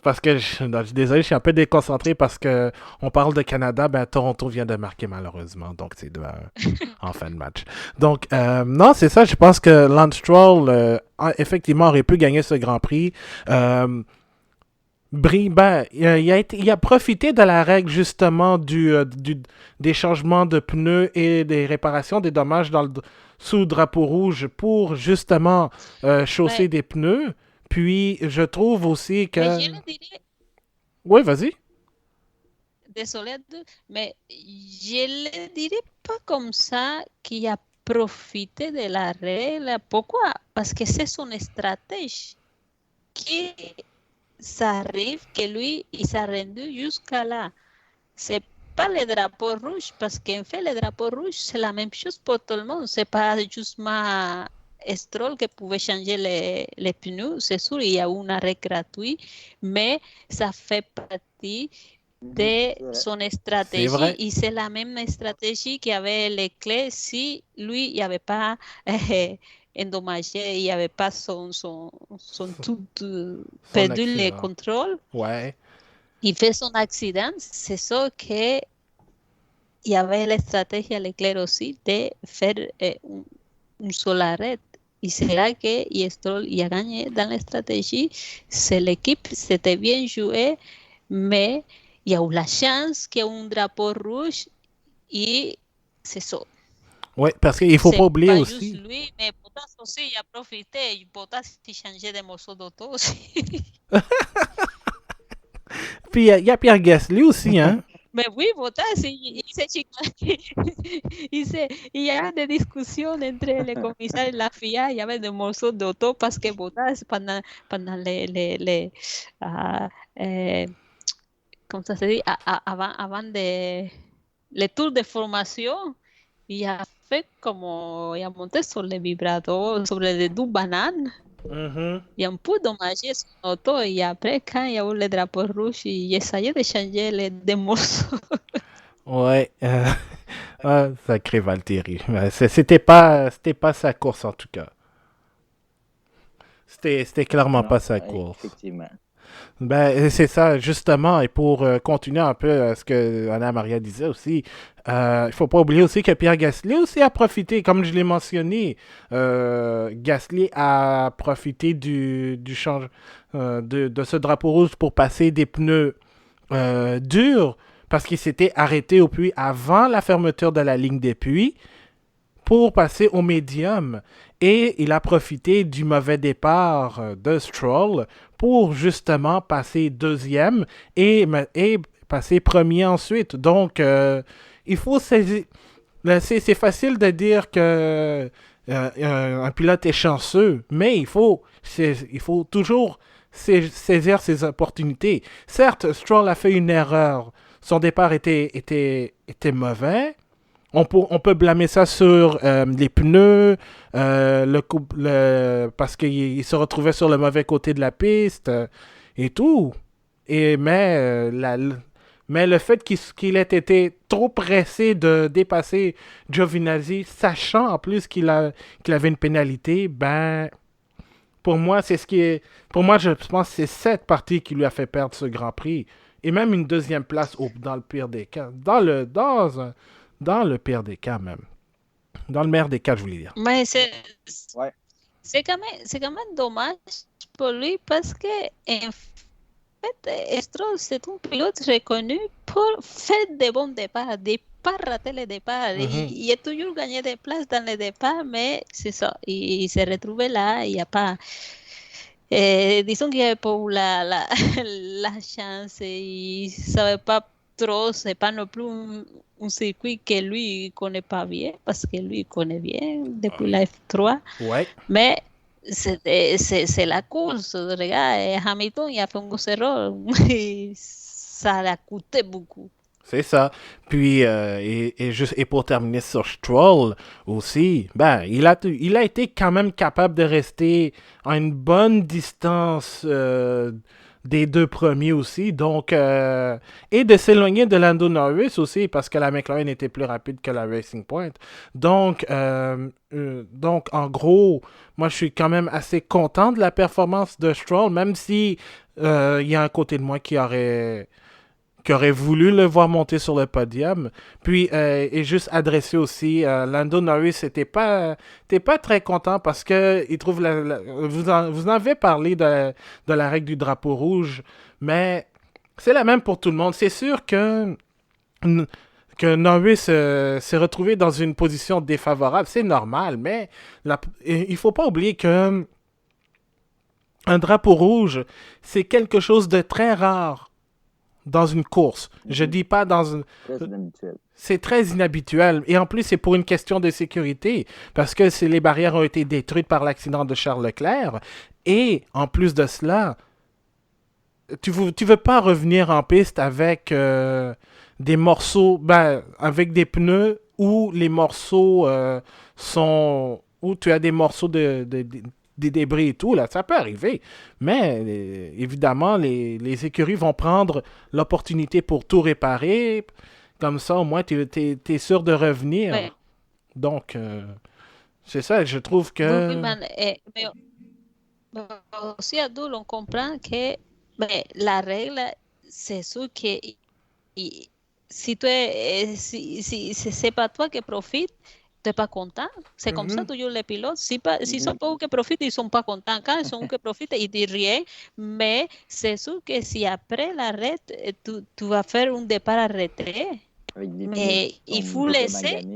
Parce que non, je suis désolé, je suis un peu déconcentré parce que on parle de Canada, ben Toronto vient de marquer malheureusement, donc c'est 2-1 en fin de match. Donc non, c'est ça, je pense que Lance Stroll effectivement aurait pu gagner ce Grand Prix. Ben, il a profité de la règle justement des changements de pneus et des réparations des dommages sous drapeau rouge pour justement chausser Mais, des pneus. Puis je trouve aussi mais que... je le dirais, Oui, vas-y. désolé, mais je le dirais pas comme ça qu'il a profité de la règle. Pourquoi? Parce que c'est son stratégie qui ça arrive que lui, il s'est rendu jusqu'à là. C'est pas le drapeau rouge, parce qu'en fait, le drapeau rouge, c'est la même chose pour tout le monde. C'est pas justement Stroll qui pouvait changer les pneus. C'est sûr, il y a un arrêt gratuit, mais ça fait partie de son C'est stratégie. vrai. Et c'est la même stratégie qu'avait Leclerc si lui, il n'y avait pas endommagé, il n'y avait pas son tout Son perdu le accident. contrôle. Ouais. Il fait son accident, c'est ça que il y avait la stratégie à Leclerc aussi de faire un seul arrêt. Et c'est là que Stroll a gagné dans la stratégie. C'est l'équipe, c'était bien joué, mais il y a eu la chance qu'il y a un drapeau rouge et c'est ça. Ouais, parce qu'il faut pas oublier pas aussi. juste lui, mais Bottas aussi il a profité. Bottas il changeait de morceau d'auto aussi. Puis il y a Pierre Gasly aussi, hein. Mais oui, Bottas, il y avait des discussions entre les commissaires et la FIA, il y avait des morceaux d'auto parce que Bottas, pendant comment ça se dit, avant les tours de formation, il a fait como, il a monté sur les vibrateurs, sur les deux bananes. Il a un peu dommagé son auto et après, quand il y a eu le drapeau rouge, il essayait de changer les morceaux. Ouais. Sacré Valtteri. C'était pas sa course en tout cas. C'était clairement Non, pas sa ouais, course. effectivement. Ben, c'est ça, justement. Et pour continuer un peu ce que Anna Maria disait aussi, il faut pas oublier aussi que Pierre Gasly aussi a profité, comme je l'ai mentionné. Gasly a profité du change, de ce drapeau rouge pour passer des pneus durs parce qu'il s'était arrêté au puits avant la fermeture de la ligne des puits pour passer au médium. Et il a profité du mauvais départ de Stroll pour justement passer deuxième et passer premier ensuite. Donc, il faut saisir. C'est facile de dire que un pilote est chanceux, mais il faut toujours saisir ses opportunités. Certes, Stroll a fait une erreur. Son départ était mauvais. On peut blâmer ça sur les pneus, parce qu'il se retrouvait sur le mauvais côté de la piste et tout. Mais le fait qu'il ait été trop pressé de dépasser Giovinazzi, sachant en plus qu'il avait une pénalité, ben pour moi pour moi je pense que c'est cette partie qui lui a fait perdre ce Grand Prix et même une deuxième place dans le pire des cas, dans le pire des cas même. Dans le meilleur des cas, je voulais dire. Mais Ouais. c'est quand même dommage pour lui parce que en fait, Stroll, c'est un pilote reconnu pour faire des bons départs, de pas rater les départs. Il a toujours gagné des places dans les départs, mais c'est ça. Il s'est retrouvé là, il n'y a pas. Disons que pour la chance, il ne savait pas trop, c'est pas non plus un circuit que lui ne connaît pas bien, parce que lui il connaît bien depuis la F3, Ouais. mais c'est la course. Regarde, Hamilton il a fait un gros erreur et ça l'a coûté beaucoup. C'est ça. Puis, et pour terminer sur Stroll aussi, ben, il a été quand même capable de rester à une bonne distance des deux premiers aussi. Donc, et de s'éloigner de Lando Norris aussi, parce que la McLaren était plus rapide que la Racing Point. Donc, en gros, moi, je suis quand même assez content de la performance de Stroll, même si il y a un côté de moi qui aurait voulu le voir monter sur le podium. Puis, et juste adressé aussi, Lando Norris était pas très content parce que il trouve vous en avez parlé de la règle du drapeau rouge, mais c'est la même pour tout le monde. C'est sûr que Norris s'est retrouvé dans une position défavorable. C'est normal, mais il faut pas oublier que un drapeau rouge, c'est quelque chose de très rare dans une course. Je dis pas dans une... Très inhabituel. C'est très inhabituel. Et en plus, c'est pour une question de sécurité. Parce que les barrières ont été détruites par l'accident de Charles Leclerc. Et en plus de cela, tu veux pas revenir en piste avec des morceaux, avec des pneus où les morceaux sont... où tu as des morceaux des débris et tout, là, ça peut arriver. Mais évidemment, les écuries vont prendre l'opportunité pour tout réparer. Comme ça, au moins, tu es sûr de revenir. Ouais. Donc, c'est ça, je trouve Oui, que... mais aussi, Abdul, on comprend que la règle, c'est sûr que si c'est pas toi qui profites, tu n'es pas content. C'est comme ça, toujours les pilotes. Si sont pas eux qui profitent, ils ne sont pas contents. Quand ils sont eux qui profitent, ils disent rien. Mais c'est sûr que si après l'arrêt, tu vas faire un départ à retrait, mais il faut laisser,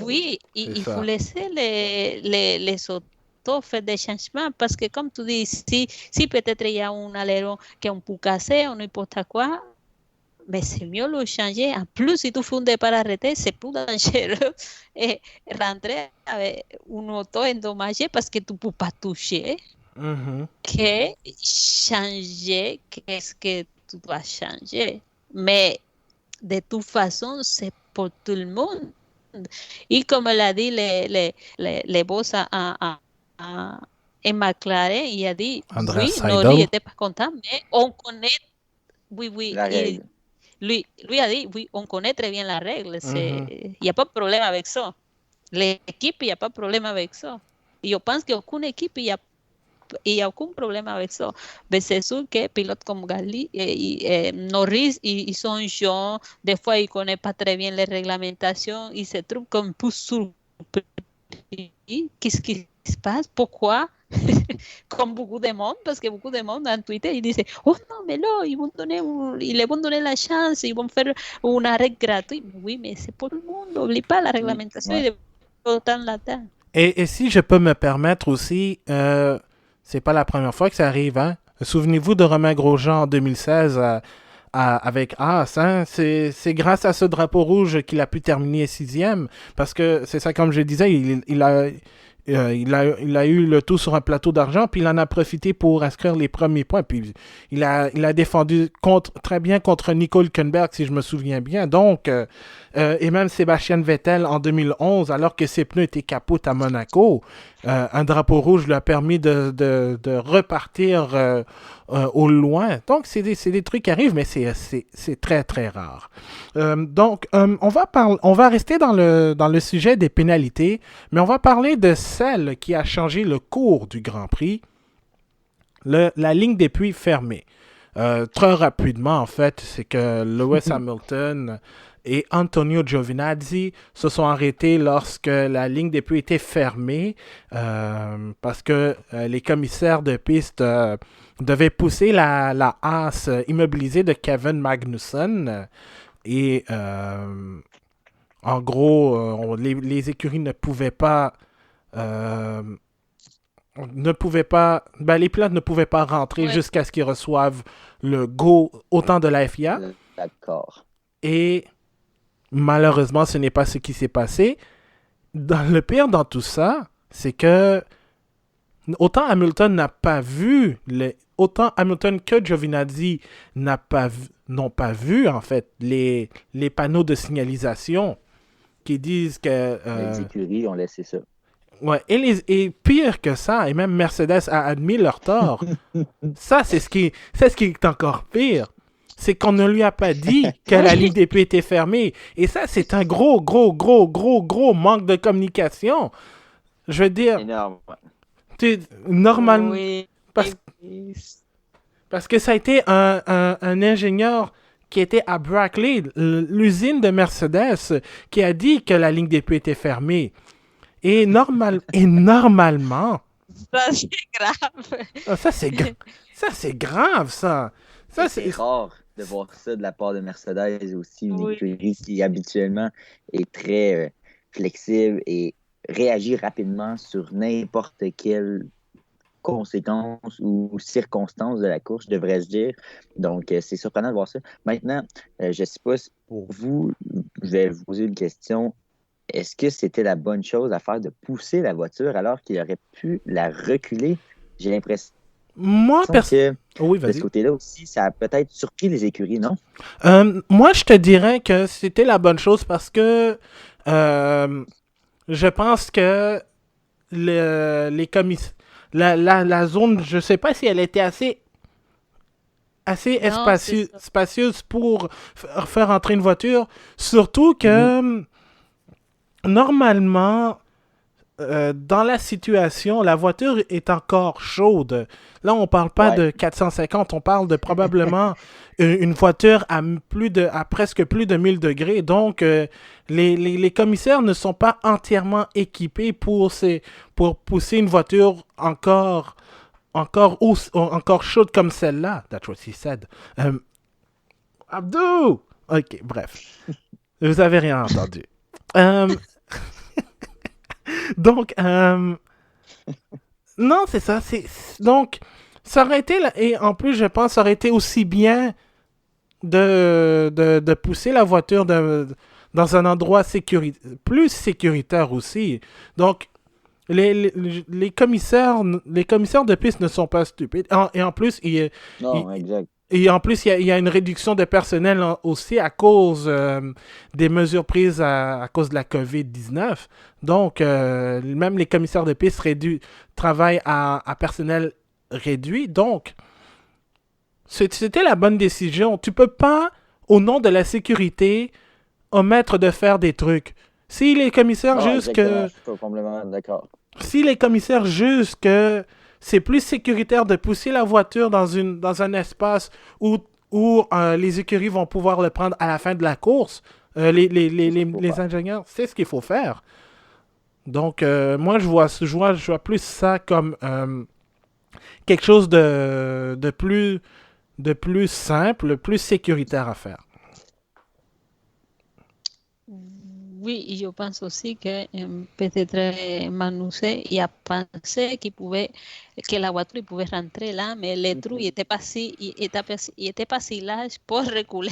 oui, il faut laisser les autos faire des changements parce que comme tu dis, si peut-être il y a un aileron qui est un peu cassé ou n'importe quoi, mais c'est mieux le changer. En plus, si tu fais un départ arrêté, c'est plus dangereux et rentrer avec une auto endommagée parce que tu ne peux pas toucher. Que changer, qu'est-ce que tu dois changer? Mais de toute façon, c'est pour tout le monde. Et comme l'a dit les boss en McLaren, il a dit, Andreas oui, Seidel. Nori n'était pas content, mais on connaît, oui, La règle. lui a dit, oui, on connaît très bien la règle. Il n'y a pas de problème avec ça. L'équipe, il n'y a pas de problème avec ça. Et je pense qu'aucune équipe, il n'y a aucun problème avec ça. Mais c'est sûr que pilotes comme Norris, ils sont jeunes, des fois ils ne connaissent pas très bien les réglementations, ils se trouvent comme plus surpris. Qu'est-ce qui se passe? Pourquoi? Comme beaucoup de monde, parce que beaucoup de monde en Twitter, ils disent, oh non, mais là, ils vont donner la chance, ils vont faire un arrêt gratuit. Oui, mais c'est pour tout le monde, n'oublie pas la réglementation et de autant là-dedans. Et si je peux me permettre aussi, c'est pas la première fois que ça arrive, hein? Souvenez-vous de Romain Grosjean en 2016 avec Haas, hein? C'est grâce à ce drapeau rouge qu'il a pu terminer sixième, parce que c'est ça, comme je disais, il a eu le tout sur un plateau d'argent, puis il en a profité pour inscrire les premiers points. Puis il a défendu très bien contre Nico Hülkenberg, si je me souviens bien. Donc, et même Sébastien Vettel en 2011, alors que ses pneus étaient capotes à Monaco, un drapeau rouge lui a permis de repartir au loin. Donc, c'est des trucs qui arrivent, mais c'est très, très rare. Donc, on va rester dans le sujet des pénalités, mais on va parler de celle qui a changé le cours du Grand Prix, la ligne des puits fermée. Très rapidement, en fait, c'est que Lewis Hamilton et Antonio Giovinazzi se sont arrêtés lorsque la ligne des puits était fermée parce que les commissaires de piste devaient pousser la Haas immobilisée de Kevin Magnussen. Et en gros, les écuries ne pouvaient pas ne pouvaient pas, ben, les pilotes ne pouvaient pas rentrer Ouais. jusqu'à ce qu'ils reçoivent le go autant de la FIA. D'accord. Et malheureusement, ce n'est pas ce qui s'est passé. Le pire dans tout ça, c'est que autant Hamilton n'a pas vu, autant Hamilton que Giovinazzi n'ont pas vu, en fait, les panneaux de signalisation qui disent que... Les écuries ont laissé ça. ouais, et pire que ça, et même Mercedes a admis leur tort, ça, c'est ce qui est encore pire. C'est qu'on ne lui a pas dit que la ligne des puits était fermée. Et ça, c'est un gros manque de communication. Je veux dire, Énorme. normalement, Oui. parce, parce que ça a été un ingénieur qui était à Brackley, l'usine de Mercedes, qui a dit que la ligne des puits était fermée. Et normalement, Ça, c'est grave. ça c'est grave, ça. Ça, C'est rare de voir ça de la part de Mercedes aussi, une Oui. écurie qui habituellement est très flexible et réagit rapidement sur n'importe quelle conséquence ou circonstance de la course, je devrais se dire. Donc, c'est surprenant de voir ça. Maintenant, je ne sais pas si pour vous, je vais vous poser une question. Est-ce que c'était la bonne chose à faire de pousser la voiture alors qu'il aurait pu la reculer? J'ai l'impression moi, que oui, de ce vas-y. côté-là aussi, ça a peut-être surpris les écuries, non? Moi, je te dirais que c'était la bonne chose parce que je pense que les commissaires, la zone, je sais pas si elle était assez Non, c'est ça. spacieuse pour faire entrer une voiture. Surtout que normalement, dans la situation, la voiture est encore chaude. Là, on parle pas Ouais. de 450, on parle de probablement une voiture à presque plus de 1000 degrés. Donc, les commissaires ne sont pas entièrement équipés pour pousser une voiture encore chaude comme celle-là. That's what he said. Abdou! Ok, bref. Vous avez rien entendu. Euh, donc, non, c'est ça. Donc, ça aurait été, et en plus, je pense, ça aurait été aussi bien de pousser la voiture dans un endroit plus sécuritaire aussi. Donc, les commissaires de piste ne sont pas stupides. Et en plus, Non, exact. il y a une réduction de personnel aussi à cause des mesures prises à cause de la COVID-19. Donc, même les commissaires de piste travaillent à personnel réduit. Donc, c'était la bonne décision. Tu peux pas, au nom de la sécurité, omettre de faire des trucs. Si les commissaires Non, jugent exactement, que je suis complètement d'accord. si les commissaires jugent que c'est plus sécuritaire de pousser la voiture dans un espace où les écuries vont pouvoir le prendre à la fin de la course, les ingénieurs, c'est ce qu'il faut faire. Donc, moi, je vois plus ça comme quelque chose de plus simple, plus sécuritaire à faire. Oui, et je pense aussi que peut-être Manouche y a pensé que la voiture pouvait rentrer là, mais le trou il était pas si large pour reculer,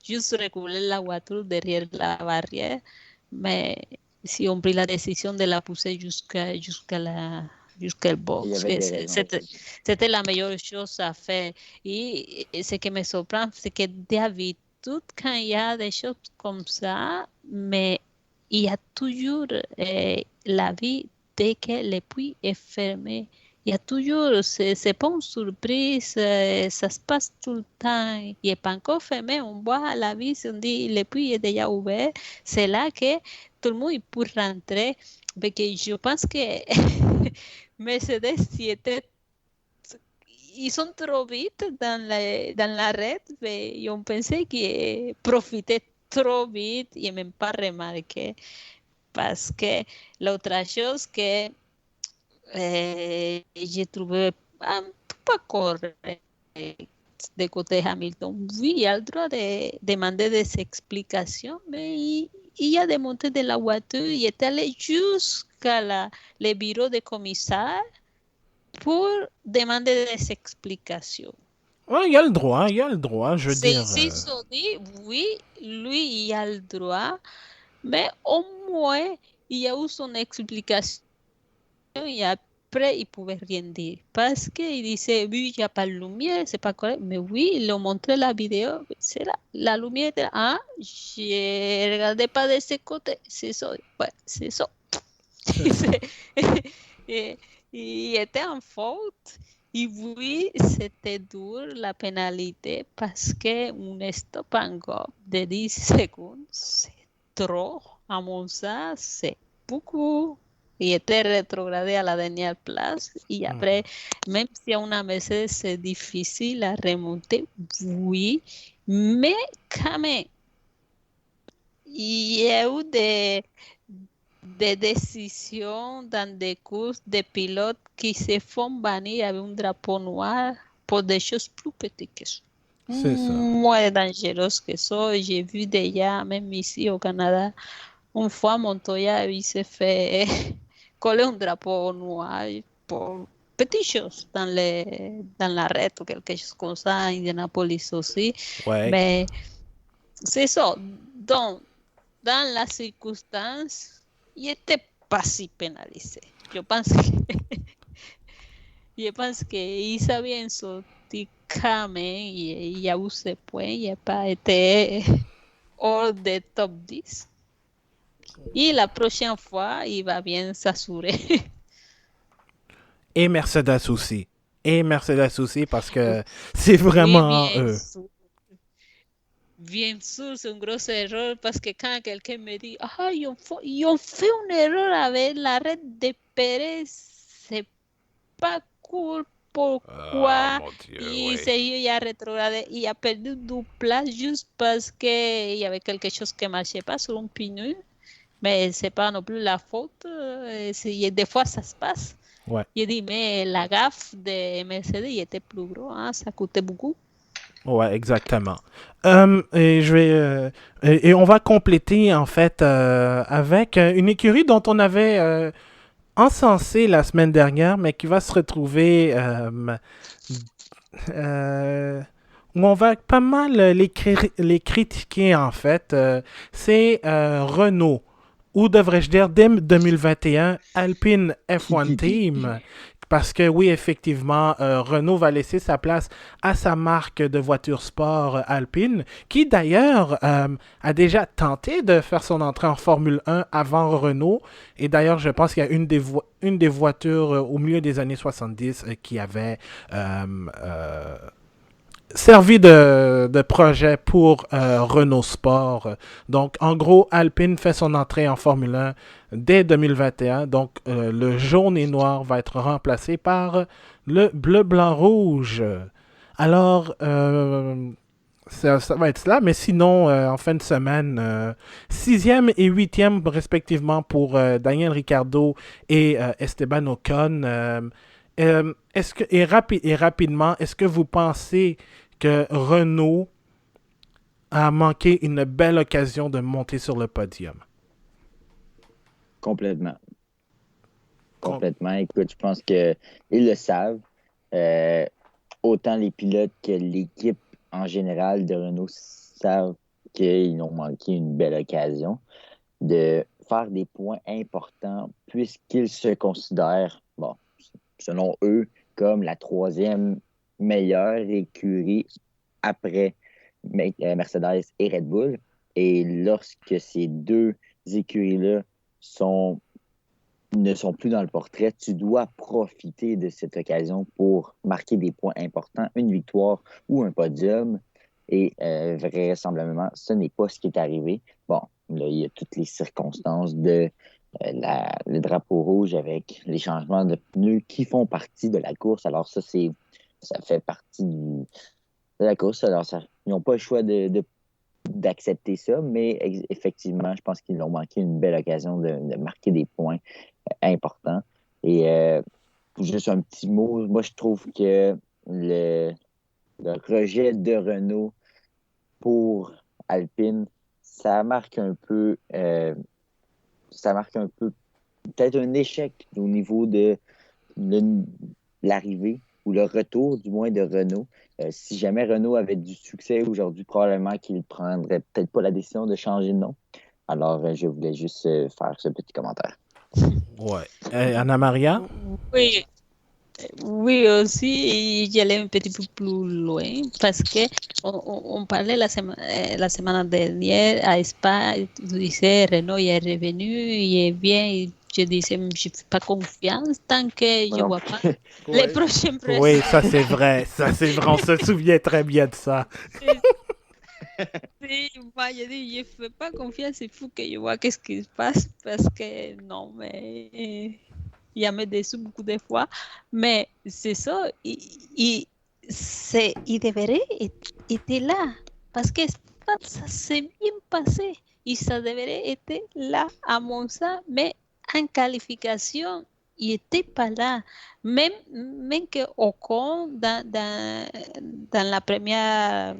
juste reculer la voiture derrière la barrière. Mais si on prit la décision de la pousser jusqu'à le Il y box, avait des raisons. c'était la meilleure chose à faire. Et ce qui me surprend, c'est que d'habitude, quand il y a des choses comme ça, mais il y a toujours l'avis dès que le puits est fermé. Il y a toujours, c'est pas une surprise, ça se passe tout le temps. Il n'est pas encore fermé, on voit l'avis, on dit le puits est déjà ouvert. C'est là que tout le monde peut rentrer. Parce que je pense que Mercedes, ils sont trop vite dans la red, mais on pensait qu'ils profitaient trop vite et même pas remarqué. Parce que l'autre chose que j'ai trouvé un peu pas correct de côté Hamilton. Oui, il a le droit de demander des explications, mais il a démonté de la voiture, il est allé jusqu'à le bureau de commissaire pour demander des explications. Ouais, il y a le droit, je veux dire. C'est ça dit, oui, lui, il a le droit, mais au moins, il y a eu son explication et après, il pouvait rien dire. Parce qu'il disait, oui, il n'y a pas de lumière, c'est pas correct. Mais oui, il a montré la vidéo, c'est là, la lumière était là. Ah, je regardais pas de ce côté, c'est ça, ouais, c'est ça. Et, il était en faute. Et oui, c'était dur la pénalité parce qu'un stop en go de 10 secondes, c'est trop. À mon sens, c'est beaucoup. Il était rétrogradé à la dernière place. Et après, même si a una Mercedes c'est difficile à remonter, oui. Mais quand même, il y a eu des décisions dans des courses de pilotes qui se font bannir avec un drapeau noir pour des choses plus petites que ça. C'est ça. Moins dangereuses que ça. J'ai vu déjà, même ici au Canada, une fois Montoya il s'est fait coller un drapeau noir pour petites choses dans l'arrêt ou quelque chose comme ça, à Indianapolis aussi. Ouais. Mais c'est ça. Donc, dans la circonstance, il n'était pas si pénalisé. Je pense qu'il savait sortir quand même et il a eu ses points. Il n'a pas été hors des top 10. Et la prochaine fois, il va bien s'assurer. Et Mercedes aussi. Parce que c'est Oui, vraiment bien eux. sûr. Bien sûr, c'est un gros erreur parce que quand quelqu'un me dit, ah, ils ont fait une erreur avec l'arrêt de Pérez, c'est pas cool. Pourquoi Mon Dieu, il oui. s'est a rétrogradé, il a perdu du place juste parce qu'il y avait quelque chose qui ne marchait pas sur un pneu. Mais c'est pas non plus la faute. Des fois, ça se passe. Ouais. Il dit, mais la gaffe de Mercedes il était plus gros, hein, ça coûtait beaucoup. Ouais, exactement. Et on va compléter en fait avec une écurie dont on avait encensé la semaine dernière, mais qui va se retrouver où on va pas mal les critiquer en fait. C'est Renault, ou devrais-je dire dès 2021, Alpine F1 Team. Parce que oui, effectivement, Renault va laisser sa place à sa marque de voiture sport Alpine, qui d'ailleurs a déjà tenté de faire son entrée en Formule 1 avant Renault. Et d'ailleurs, je pense qu'il y a une des voitures au milieu des années 70 qui avait servi de projet pour Renault Sport. Donc, en gros, Alpine fait son entrée en Formule 1 dès 2021. Donc, le jaune et noir va être remplacé par le bleu, blanc, rouge. Alors, ça va être cela, mais sinon, en fin de semaine, sixième et huitième respectivement pour Daniel Ricciardo et Esteban Ocon. Rapidement, est-ce que vous pensez que Renault a manqué une belle occasion de monter sur le podium? Complètement. Complètement. Écoute, je pense qu'ils le savent. Autant les pilotes que l'équipe en général de Renault savent qu'ils ont manqué une belle occasion de faire des points importants puisqu'ils se considèrent, bon, selon eux, comme la troisième meilleure écurie après Mercedes et Red Bull. Et lorsque ces deux écuries-là ne sont plus dans le portrait, tu dois profiter de cette occasion pour marquer des points importants, une victoire ou un podium. Et vraisemblablement, ce n'est pas ce qui est arrivé. Bon, là, il y a toutes les circonstances de le drapeau rouge avec les changements de pneus qui font partie de la course. Alors ça fait partie de la course. Alors ils n'ont pas le choix d'accepter ça, mais effectivement, je pense qu'ils ont manqué une belle occasion de marquer des points importants. Et juste un petit mot, moi je trouve que le rejet de Renault pour Alpine, ça marque un peu peut-être un échec au niveau de l'arrivée ou le retour du moins de Renault. Si jamais Renault avait du succès aujourd'hui, probablement qu'il ne prendrait peut-être pas la décision de changer de nom. Alors, je voulais juste faire ce petit commentaire. Ouais. Anna Maria? Oui, oui aussi, j'allais un petit peu plus loin parce que on parlait la semaine dernière à Spa, tu disais Renault est revenu, il est bien, je disais je ne fais pas confiance tant que je ne vois pas les prochaines Oui, résultats. ça c'est vrai, on se souvient très bien de ça. Sí, vaya, je ne fais pas confiance, il faut que je vois qu'est-ce qui se passe parce que non, mais il y a me déçu beaucoup de fois. Mais c'est ça, il devrait être là parce que ça s'est bien passé et ça devrait être là à Monza, mais en qualification, il n'était pas là. Même que Ocon dans la première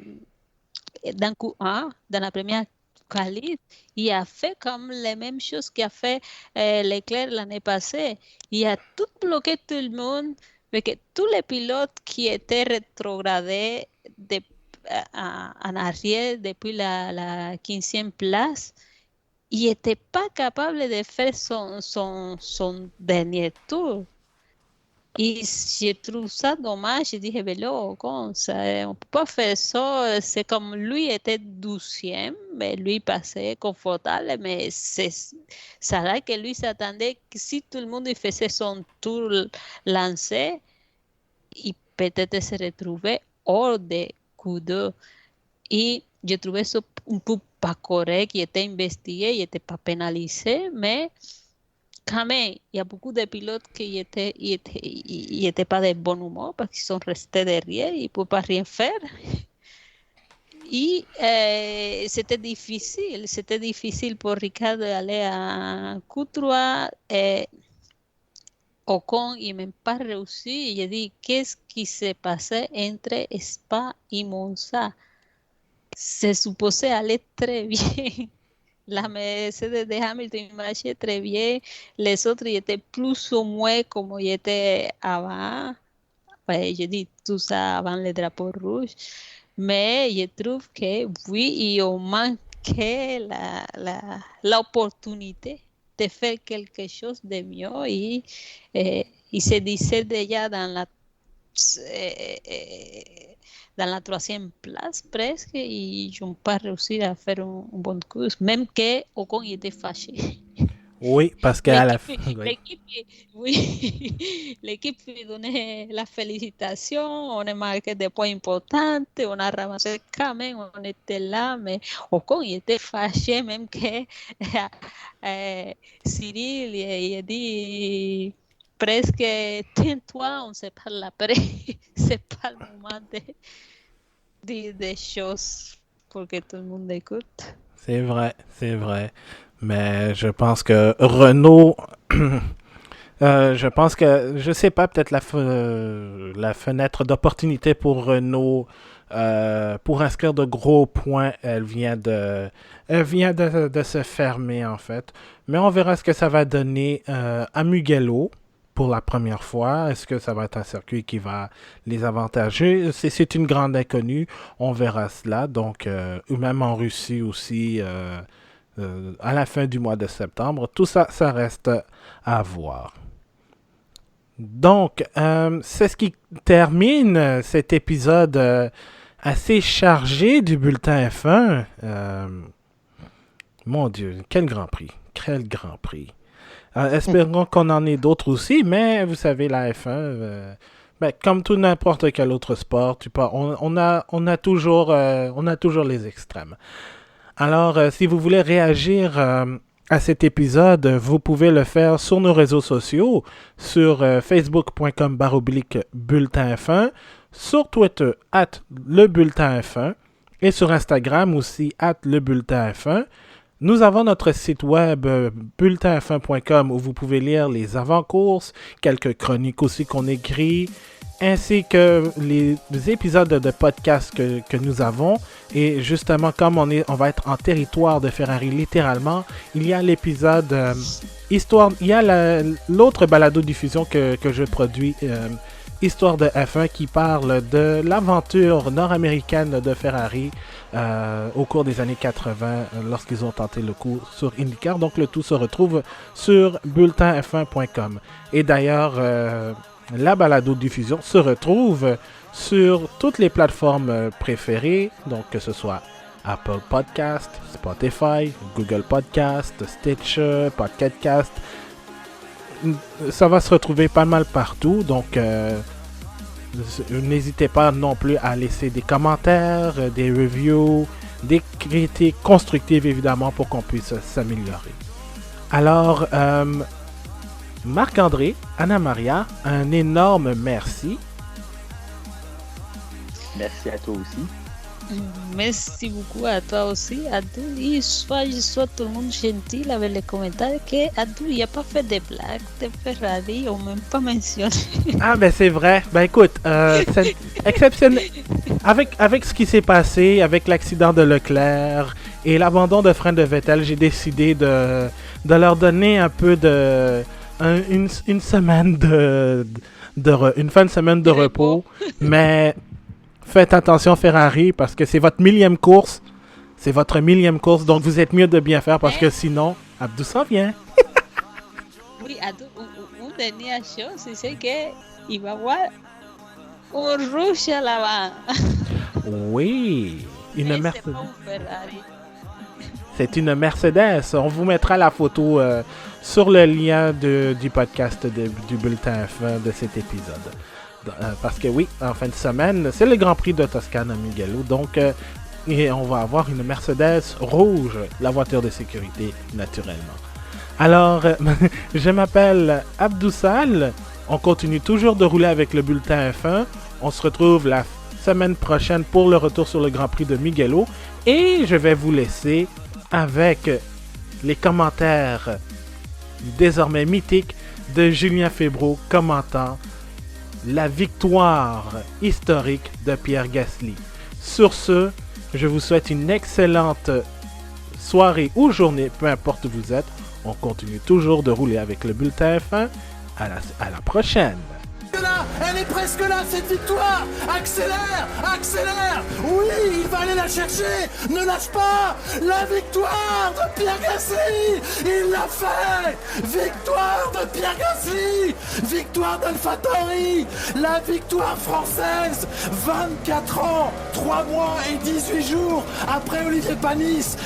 dans Q1, dans la première qualif, il a fait comme les mêmes choses qu'a fait Leclerc l'année passée. Il a tout bloqué tout le monde, mais que tous les pilotes qui étaient rétrogradés en arrière depuis la 15e place, il n'était pas capable de faire son dernier tour. Et je trouve ça dommage. Je dis, Vélo, on ne peut pas faire ça. C'est comme lui était 12e, mais lui passait confortable. Mais c'est ça là que lui s'attendait que si tout le monde faisait son tour lancé, il peut-être se retrouvait hors de Q2. Et je trouvais ça un peu pas correct. Il était investigué, il n'était pas pénalisé, mais quand même, il y a beaucoup de pilotes qui étaient pas de bon humeur parce qu'ils sont restés derrière, ils ne pouvaient pas rien faire. Et c'était difficile pour Ricardo d'aller à Q3. Ocon, il n'a même pas réussi. J'ai dit, qu'est-ce qui s'est passé entre Spa et Monza? C'est supposé aller très bien. La Mercedes de Hamilton marchait très bien. Les autres étaient plus ou moins comme ils étaient avant. Ouais, je dis tout ça avant le drapeau rouge. Mais je trouve que oui, ils ont manqué l'opportunité de faire quelque chose de mieux. Et ils se disaient déjà dans la 3e place presque et ils n'ont pas réussi à faire un bon course, même que Ocon était fâché. Oui, parce qu'à la fin... L'équipe lui donnait la félicitation, on a marqué des points importants, on a ramassé quand même, on était là, mais Ocon il était fâché, même que Cyril il a dit presque tiens-toi, on se parle après, c'est pas le moment des choses pour que tout le monde écoute. C'est vrai. Mais je pense que Renault... je pense que, je sais pas, peut-être la fenêtre d'opportunité pour Renault pour inscrire de gros points, elle vient de se fermer en fait. Mais on verra ce que ça va donner à Mugello pour la première fois. Est-ce que ça va être un circuit qui va les avantager? C'est une grande inconnue. On verra cela. Donc, ou même en Russie aussi, à la fin du mois de septembre. Tout ça, ça reste à voir. Donc, c'est ce qui termine cet épisode assez chargé du bulletin F1. Mon Dieu, quel Grand Prix. Quel Grand Prix. Espérons qu'on en ait d'autres aussi, mais vous savez, la F1, comme tout n'importe quel autre sport, on a toujours les extrêmes. Alors, si vous voulez réagir à cet épisode, vous pouvez le faire sur nos réseaux sociaux, sur facebook.com/bulletin F1, sur Twitter @lebulletin F1 et sur Instagram aussi @lebulletin F1. Nous avons notre site web bulletinf1.com où vous pouvez lire les avant-courses, quelques chroniques aussi qu'on écrit, ainsi que les épisodes de podcast que nous avons. Et justement, comme on va être en territoire de Ferrari littéralement, il y a l'épisode il y a l'autre balado-diffusion que je produis Histoire de F1 qui parle de l'aventure nord-américaine de Ferrari au cours des années 80 lorsqu'ils ont tenté le coup sur IndyCar. Donc le tout se retrouve sur bulletinf1.com. Et d'ailleurs, la balado-diffusion se retrouve sur toutes les plateformes préférées, donc que ce soit Apple Podcast, Spotify, Google Podcast, Stitcher, Pocket Cast. Ça va se retrouver pas mal partout, donc n'hésitez pas non plus à laisser des commentaires, des reviews, des critiques constructives évidemment pour qu'on puisse s'améliorer. Alors, Marc-André, Anna-Maria, un énorme merci. Merci à toi aussi. Merci beaucoup à toi aussi, Adou. Et soit tout le monde gentil avec les commentaires que Adou, il n'a pas fait de blagues de Ferrari, on même pas mentionné. Ah ben c'est vrai. Ben écoute, c'est exceptionnel. Avec ce qui s'est passé, avec l'accident de Leclerc et l'abandon de frein de Vettel, j'ai décidé de leur donner un peu de... une semaine une fin de semaine de repos. Mais... faites attention Ferrari parce que c'est votre millième course. C'est votre millième course, donc vous êtes mieux de bien faire parce que sinon, Abdou s'en vient. Oui, Adou, une dernière chose, c'est qu'il va y avoir un rouge à l'avant. Oui, une C'est Mercedes. pas un Ferrari. C'est une Mercedes. On vous mettra la photo sur le lien du podcast du Bulletin F1 de cet épisode. Parce que oui, en fin de semaine, c'est le Grand Prix de Toscane à Mugello. Donc, et on va avoir une Mercedes rouge, la voiture de sécurité, naturellement. Alors, je m'appelle Abdou Sal. On continue toujours de rouler avec le Bulletin F1. On se retrouve la semaine prochaine pour le retour sur le Grand Prix de Mugello. Et je vais vous laisser avec les commentaires désormais mythiques de Julien Febvreau commentant la victoire historique de Pierre Gasly. Sur ce, je vous souhaite une excellente soirée ou journée, peu importe où vous êtes. On continue toujours de rouler avec le Bulletin F1. À la prochaine! Là, elle est presque là, cette victoire. Accélère, accélère. Oui, il va aller la chercher. Ne lâche pas. La victoire de Pierre Gasly. Il l'a fait. Victoire de Pierre Gasly. Victoire d'AlphaTauri. La victoire française. 24 ans, 3 mois et 18 jours après Olivier Panis.